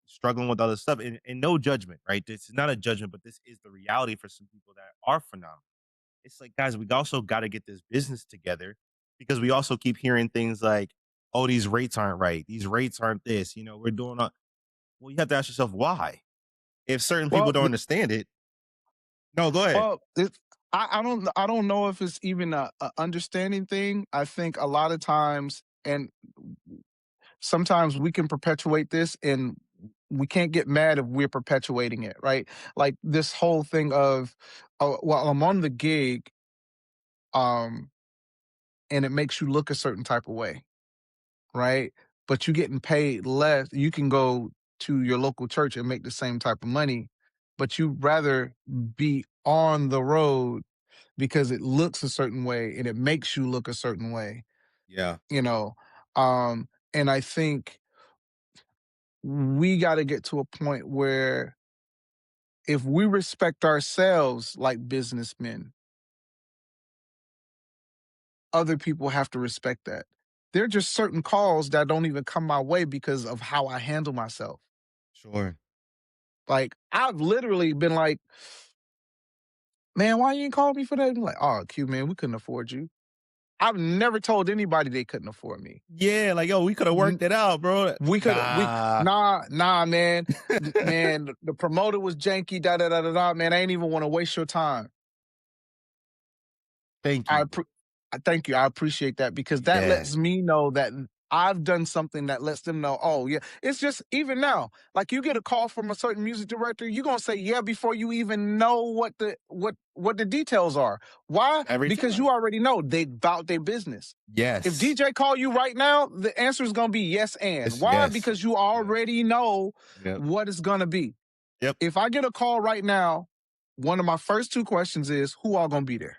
struggling with other stuff, and no judgment, right? This is not a judgment, but this is the reality for some people that are phenomenal. It's like, guys, we also gotta get this business together because we also keep hearing things like, "Oh, these rates aren't right. These rates aren't this." We're doing a well, you have to ask yourself why. If certain people Well, don't understand it. No, go ahead. well, I don't know if it's even a understanding thing. I think a lot of times, and sometimes we can perpetuate this, and we can't get mad if we're perpetuating it, right? Like this whole thing of, oh, well, I'm on the gig, um, and it makes you look a certain type of way, right? But you getting paid less. You can go to your local church and make the same type of money, but you rather be on the road because it looks a certain way and it makes you look a certain way, Yeah. you know. And I think we got to get to a point where if we respect ourselves like businessmen, other people have to respect that. there are just certain calls that don't even come my way because of how I handle myself. Sure. Like, I've literally been like, "Man, why you ain't call me for that?" I'm like, "Oh, Q, man, we couldn't afford you." I've never told anybody they couldn't afford me. Yeah, like, yo, we could have N worked it out, bro. we coulda Nah. nah, man. Man, the promoter was janky, da da da da da. Man, I ain't even wanna waste your time. Thank I you. appre I thank you, I appreciate that because that Yeah. lets me know that I've done something that lets them know, "Oh, yeah." It's just even now, like, you get a call from a certain music director, you gonna say, "Yeah," before you even know what the details are. Why? Every Because time. you already know they bout their business. If Yes. DJ call you right now, the answer is gonna be yes and. Yes, Why? yes. Because you Yeah. already know Yep. what it's gonna be. Yep. If I get a call right now, one of my first 2 questions is, "Who all gonna be there?"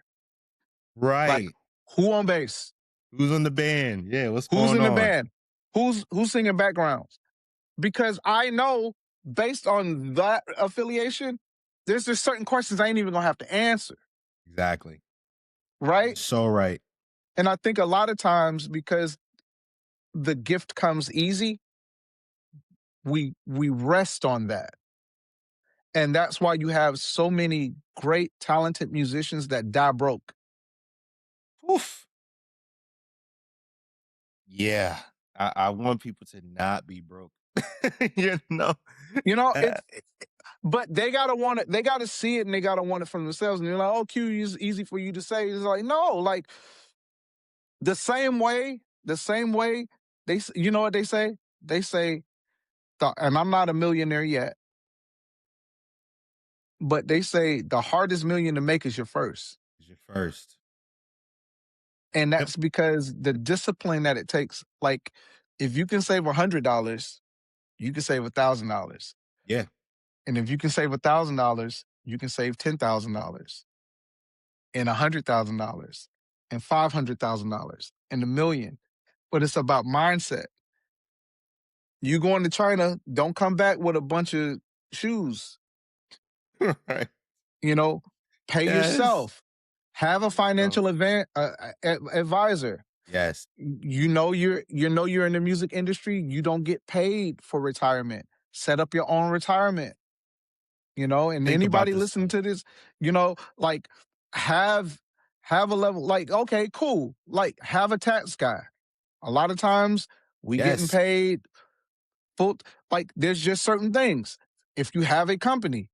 Like, Right. who on bass? Who's in the band? Yeah, what's Who's going in the on? band? Who's singing backgrounds? Because I know based on that affiliation, there's just certain questions I ain't even gonna have to answer, Exactly. You're right? so right. And I think a lot of times because the gift comes easy, we rest on that. And that's why you have so many great talented musicians that die broke. Oof. Yeah. I want people to not be broke. You know? You know, Uh, but they gotta want it. They gotta see it, and they gotta want it from themselves. And they're like, "Oh, Q is easy for you to say." It's like, no, like the same way you know what they say? They say, and I'm not a millionaire yet, but they say the hardest million to make is your first. is your first. And Yep. that's because the discipline that it takes, like, if you can save $100, you can save $1,000. Yeah. And if you can save $1,000, you can save $10,000 and $100,000 and $500,000 and $1,000,000. But it's about mindset. You going to China, don't come back with a bunch of shoes. Right. You know, pay Yes. yourself. Have a So, financial advisor. yes. You know you're in the music industry. You don't get paid for retirement. Set up your own retirement. You know, and Think about anybody this listening stuff. to this, like have have a level like okay, cool. Like have a tax guy. A lot of times we getting Yes. paid full. Like there's just certain things. If you have a company,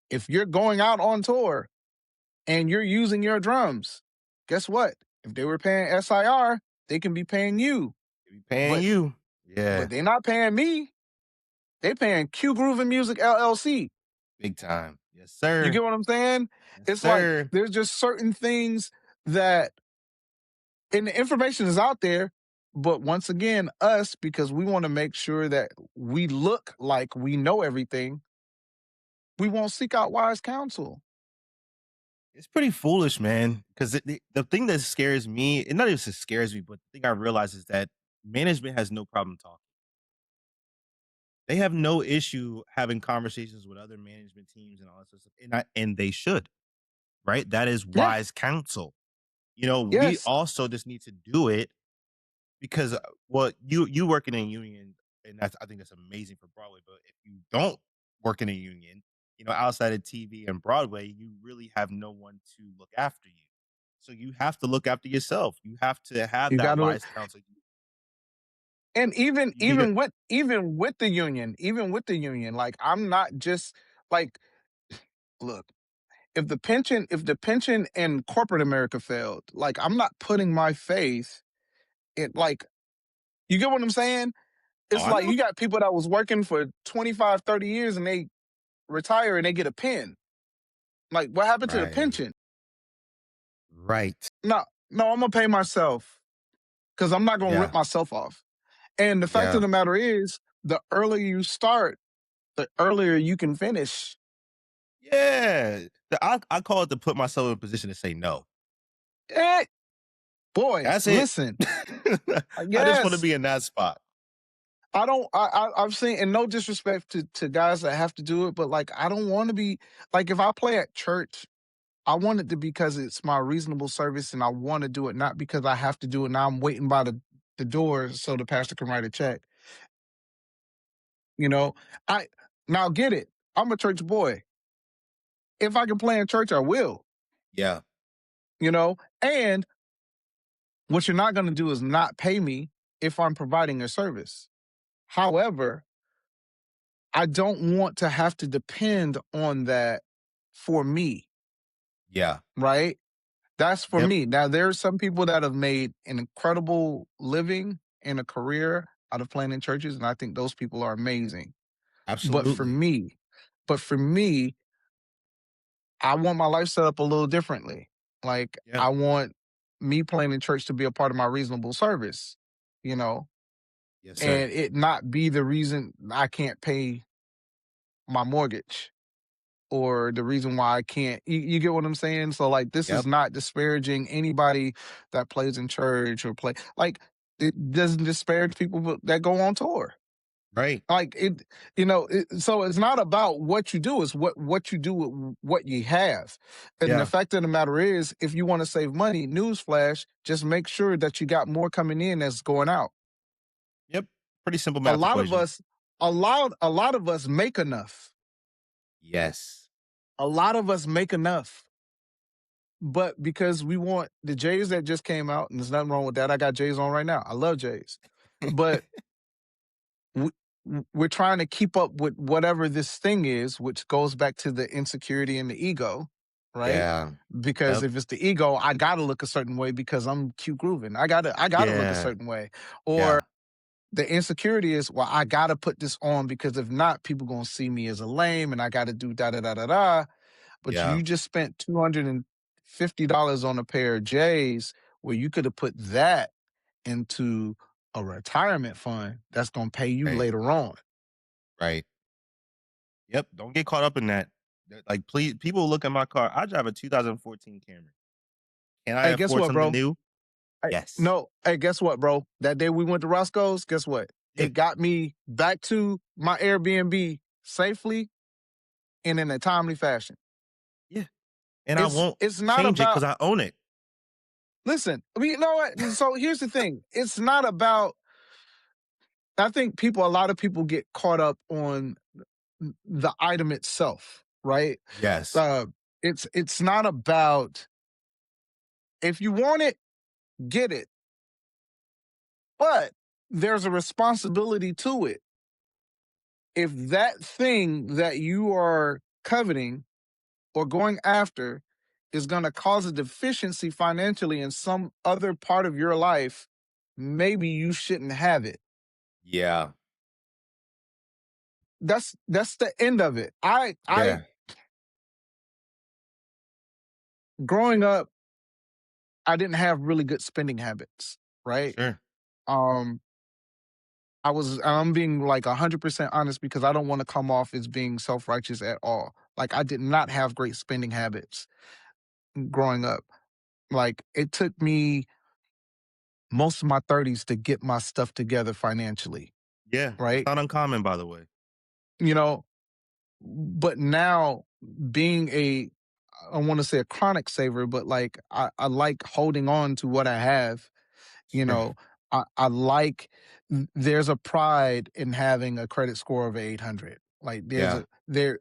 if you're going out on tour and you're using your drums, guess what? If they were paying SIR, they can be paying you. They be paying But you. Yeah. they're not paying me. They paying Q Groove and Music LLC. Big time. Yes, You sir. get what I'm saying? Yes, It's like sir. there's just certain things that and the information is out there, but once again, us, because we want to make sure that we look like we know everything, we won't seek out wise counsel. It's pretty foolish, man. Because the thing that scares me, and not even just scares me, but the thing I realize is that management has no problem talking. They have no issue having conversations with other management teams and all that sort of stuff, and they should, right? That is Yeah. wise counsel. We Yes. also just need to do it because, well, you work in a union, and I think that's amazing for Broadway. But if you don't work in a union, outside of TV and Broadway, you really have no one to look after you. So you have to look after yourself. You have to have You that gotta look. wise counsel. And even You got even with the union, like I'm not just like look, if the pension in corporate America failed, like I'm not putting my faith in like you get what I'm saying? oh, It's I like know. you got people that was working for 25, 30 years and they retire and they get a pen. Like what happened to the Right. pension? Right. No, no, I'm gonna pay myself because I'm not gonna rip Yeah. myself off. And the fact of Yeah. the matter is, the earlier you start, the earlier you can finish. Yeah. I call it to put myself in a position to say no. Eh, boy, That's it. listen, I just want to yes, be in that spot. I don't. I've seen, and no disrespect to guys that have to do it, but like I don't want to be like if I play at church, I want it to be because it's my reasonable service, and I want to do it not because I have to do it. Now I'm waiting by the door so the pastor can write a check. You know, I now get it. I'm a church boy. If I can play in church, I will. Yeah. You know, and what you're not going to do is not pay me if I'm providing a service. However, I don't want to have to depend on that for me, Yeah. right? That's for Yep. me. Now, there's some people that have made an incredible living and a career out of playing in churches, and I think those people are amazing. But for Absolutely. me, but for me, I want my life set up a little differently. Like Yeah. I want me playing in church to be a part of my reasonable service, you know, Yes, sir. and it not be the reason I can't pay my mortgage or the reason why I can't. You get what I'm saying? So like, this is Yep. not disparaging anybody that plays in church or play. Like, it doesn't disparage people that go on tour. Right. Like it, so it's not about what you do, it's what you do with what you have. And the Yeah. fact of the matter is, if you want to save money, newsflash, just make sure that you got more coming in that's going out. Yep. Pretty simple A math lot of equation. us, a lot of us make enough. Yes. A lot of us make enough. But because we want the J's that just came out, and there's nothing wrong with that. I got J's on right now. I love J's. But we, we're trying to keep up with whatever this thing is, which goes back to the insecurity and the ego, right? Yeah. Because Yep. if it's the ego, I gotta look a certain way because I'm cute grooving. I gotta look a Yeah. certain way. Or Yeah. the insecurity is, well, I gotta put this on because if not, people gonna see me as a lame, and I gotta do da da da da da. But Yeah. you just spent $250 on a pair of J's, where you could have put that into a retirement fund that's gonna pay you Right. later on. Right. Yep. Don't get caught up in that. Like, please, people look at my car. I drive a 2014 Camry. Can I Hey, guess afford what, something bro? new? Hey, Yes. no, hey, guess what, bro? That day we went to Roscoe's, guess what? Yeah. It got me back to my Airbnb safely and in a timely fashion. Yeah. And I It's won't it's not change it about because I own it. listen, I mean, you know what? So here's the thing. It's not about I think a lot of people get caught up on the item itself, right? Yes. Uh it's not about if you want it, get it. But there's a responsibility to it. If that thing that you are coveting or going after is going to cause a deficiency financially in some other part of your life, maybe you shouldn't have it. Yeah. That's the end of it. I Yeah. growing up, I didn't have really good spending habits, right? Sure. Um I'm being like 100% honest because I don't want to come off as being self-righteous at all. Like I did not have great spending habits growing up. Like it took me most of my 30s to get my stuff together financially, Yeah. That's right? not uncommon, by the way. You know, but now being I want to say a chronic saver, but like I like holding on to what I have. You Sure. know, I like there's a pride in having a credit score of 800. Like Yeah. there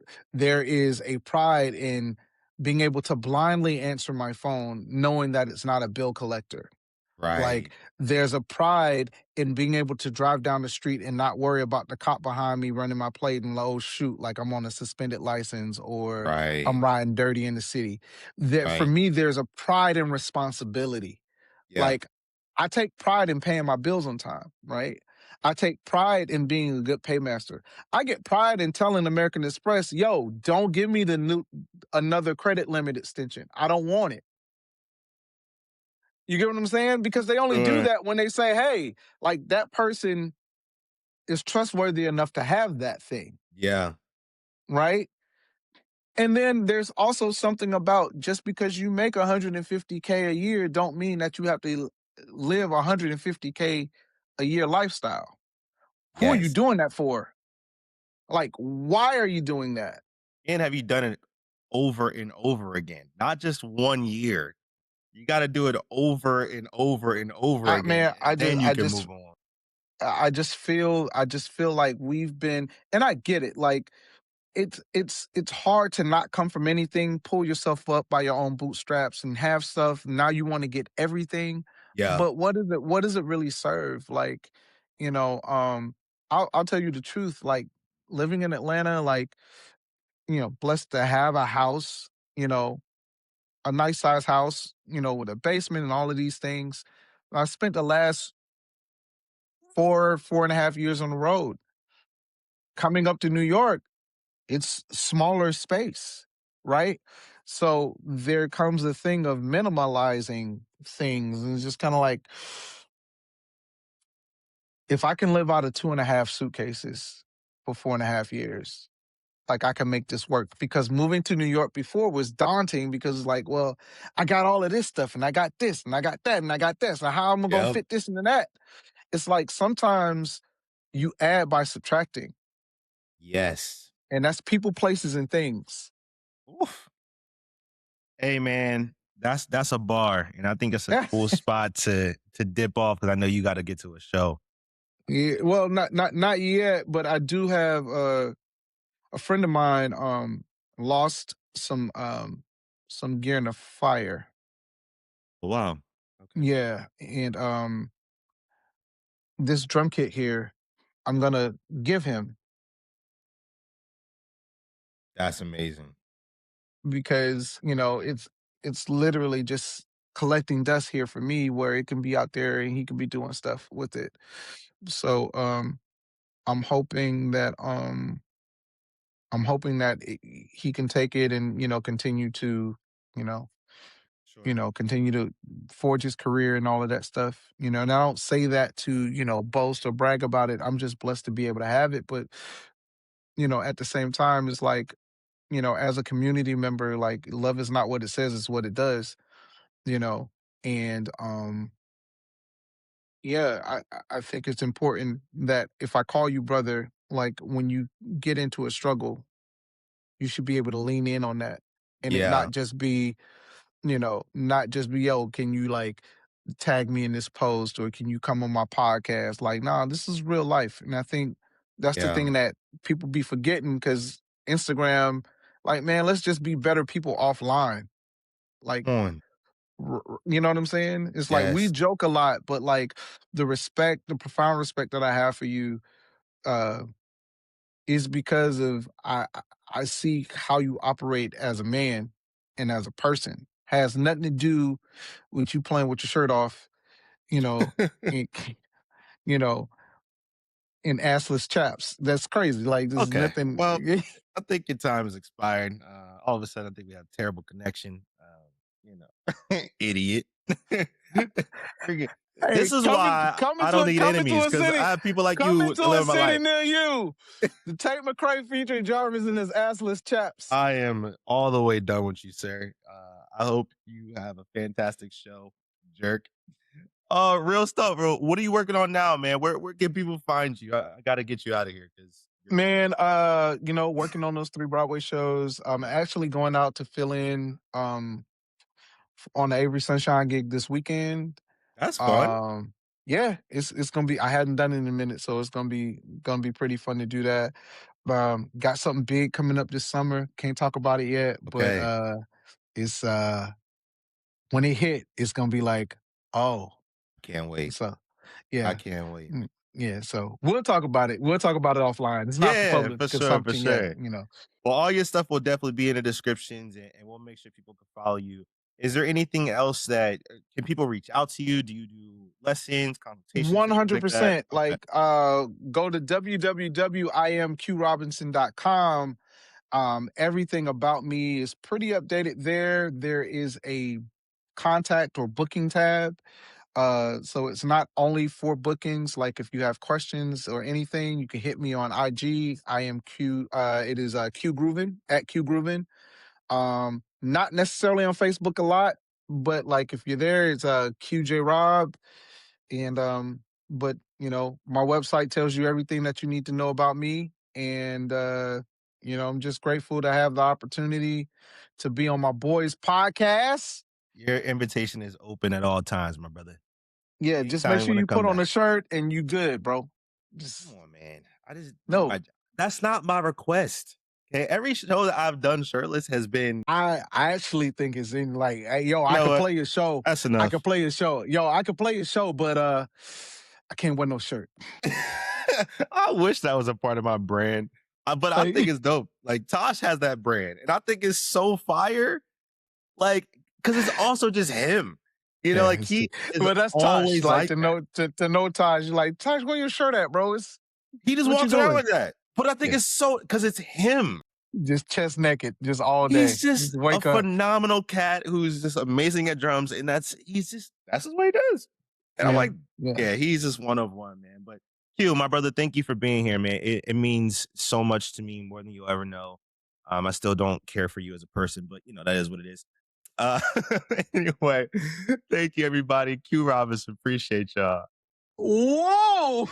is a pride in being able to blindly answer my phone knowing that it's not a bill collector. Right. Like there's a pride in being able to drive down the street and not worry about the cop behind me running my plate and oh shoot, like I'm on a suspended license or I'm Right. riding dirty in the city. That for Right. me, there's a pride and responsibility. Yeah. Like I take pride in paying my bills on time, right? I take pride in being a good paymaster. I get pride in telling American Express, yo, don't give me the new another credit limit extension. I don't want it. You get what I'm saying? Because they only do Sure. that when they say, hey, like that person is trustworthy enough to have that thing, Yeah. right? And then there's also something about just because you make 150K a year don't mean that you have to live 150K a year lifestyle. Who are you Yes. doing that for? Like, why are you doing that? And have you done it over and over again? Not just 1 year. You got to do it over and over and over I again, man, and then you can move on. I just feel like we've been, and I get it. Like it's hard to not come from anything, pull yourself up by your own bootstraps and have stuff. Now you want to get everything, Yeah. but what does it really serve? Like, you know, I'll tell you the truth. Like living in Atlanta, like, blessed to have a house, a nice size house, with a basement and all of these things. I spent the last 4.5 years on the road. Coming up to New York, it's smaller space, right? So there comes a thing of minimalizing things. And it's just kind of like, if I can live out of 2.5 suitcases for 4.5 years, like I can make this work. Because moving to New York before was daunting because it's like, well, I got all of this stuff and I got this and I got that and I got this. And how am I going to Yep. fit this into that? It's like sometimes you add by subtracting, Yes. and that's people, places, and things. Oof. Hey man, that's a bar, and I think it's a cool spot to dip off because I know you got to get to a show. Yeah, well, not yet, but I do have a friend of mine lost some gear in a fire. Oh, wow. Okay, Yeah, and this drum kit here, I'm gonna give him that's amazing. because it's literally just collecting dust here for me, where it can be out there and he can be doing stuff with it. So I'm hoping that he can take it and continue to you know Sure. continue to forge his career and all of that stuff. And I don't say that to boast or brag about it. I'm just blessed to be able to have it, but at the same time, it's like, as a community member, like, love is not what it says, it's what it does. you know and yeah, I think it's important that if I call you brother, like, when you get into a struggle, you should be able to lean in on that, and it Yeah. not just be, yo, can you, like, tag me in this post, or can you come on my podcast? Like, nah, this is real life. And I think that's the Yeah. thing that people be forgetting, because Instagram, like, man, let's just be better people offline. Like, Come on. you know what I'm saying? It's like we Yes. joke a lot, but like the profound respect that I have for you, uh, is because of I see how you operate as a man and as a person. Has nothing to do with you playing with your shirt off, you know, in, you know, in assless chaps. That's crazy. Like, there's Okay. nothing. Well, I think your time has expired. All of a sudden, I think we have a terrible connection. Idiot. Forget- Hey, this is why I don't need enemies because I have people like you come that into live a in my city life. near you. The Tate McRae featuring Jarvis and his assless chaps. I am all the way done with you, sir. I hope you have a fantastic show, jerk. Real stuff, bro. What are you working on now, man? Where can people find you? I got to get you out of here because you're the man. Man, working on those 3 Broadway shows. I'm actually going out to fill in on the Avery Sunshine gig this weekend. That's fun. Um, yeah, it's gonna be. I hadn't done it in a minute, so it's gonna be pretty fun to do that. Got something big coming up this summer. Can't talk about it yet, but Okay, it's when it hit, it's gonna be like, oh, can't wait. so I yeah. can't wait. Yeah, so we'll talk about it. We'll talk about it offline. It's not for Yeah, public for sure, for consumption yet, sure. Well, all your stuff will definitely be in the descriptions, and we'll make sure people can follow you. Is there anything else that can people reach out to you? Do you do lessons, consultations, anything like that? 100%. Okay, Like, go to www.imqrobinson.com. Everything about me is pretty updated there. There is a contact or booking tab. So it's not only for bookings. Like, if you have questions or anything, you can hit me on IG. I am Q. It is Q Groovin at Q Groovin. Not necessarily on Facebook a lot, but like if you're there, it's QJ Rob. And but my website tells you everything that you need to know about me. And I'm just grateful to have the opportunity to be on my boys' podcast. Your invitation is open at all times, my brother. Yeah, just make Anytime you sure want to you come put on back. a shirt and you good, bro. Come Just on, man. I just do no. my job. That's not my request. Okay. Every show that I've done shirtless has been, I actually think it's in like, hey, yo, you I know could what? play your show. That's I enough. could play your show. Yo, I could play your show, but I can't wear no shirt. I wish that was a part of my brand. But I think Like, it's dope. Like Tosh has that brand. And I think it's so fire. Like, because it's also just him. You know, yeah, like he is but that's Tosh. always Like like to that. know Tosh, you're like, Tosh, where your shirt at, bro? It's He just what you walks around doing? like that. But I think Yeah. it's so because it's him. Just chest naked, just all day. He's just Just a wake up. phenomenal cat who's just amazing at drums, and that's what he does. And I'm Yeah. like, Yeah. yeah, he's just one of one, man. But Q, my brother, thank you for being here, man. It means so much to me, more than you'll ever know. I still don't care for you as a person, but you know, that is what it is. Uh anyway, thank you everybody. Q Robinson, appreciate y'all. Whoa!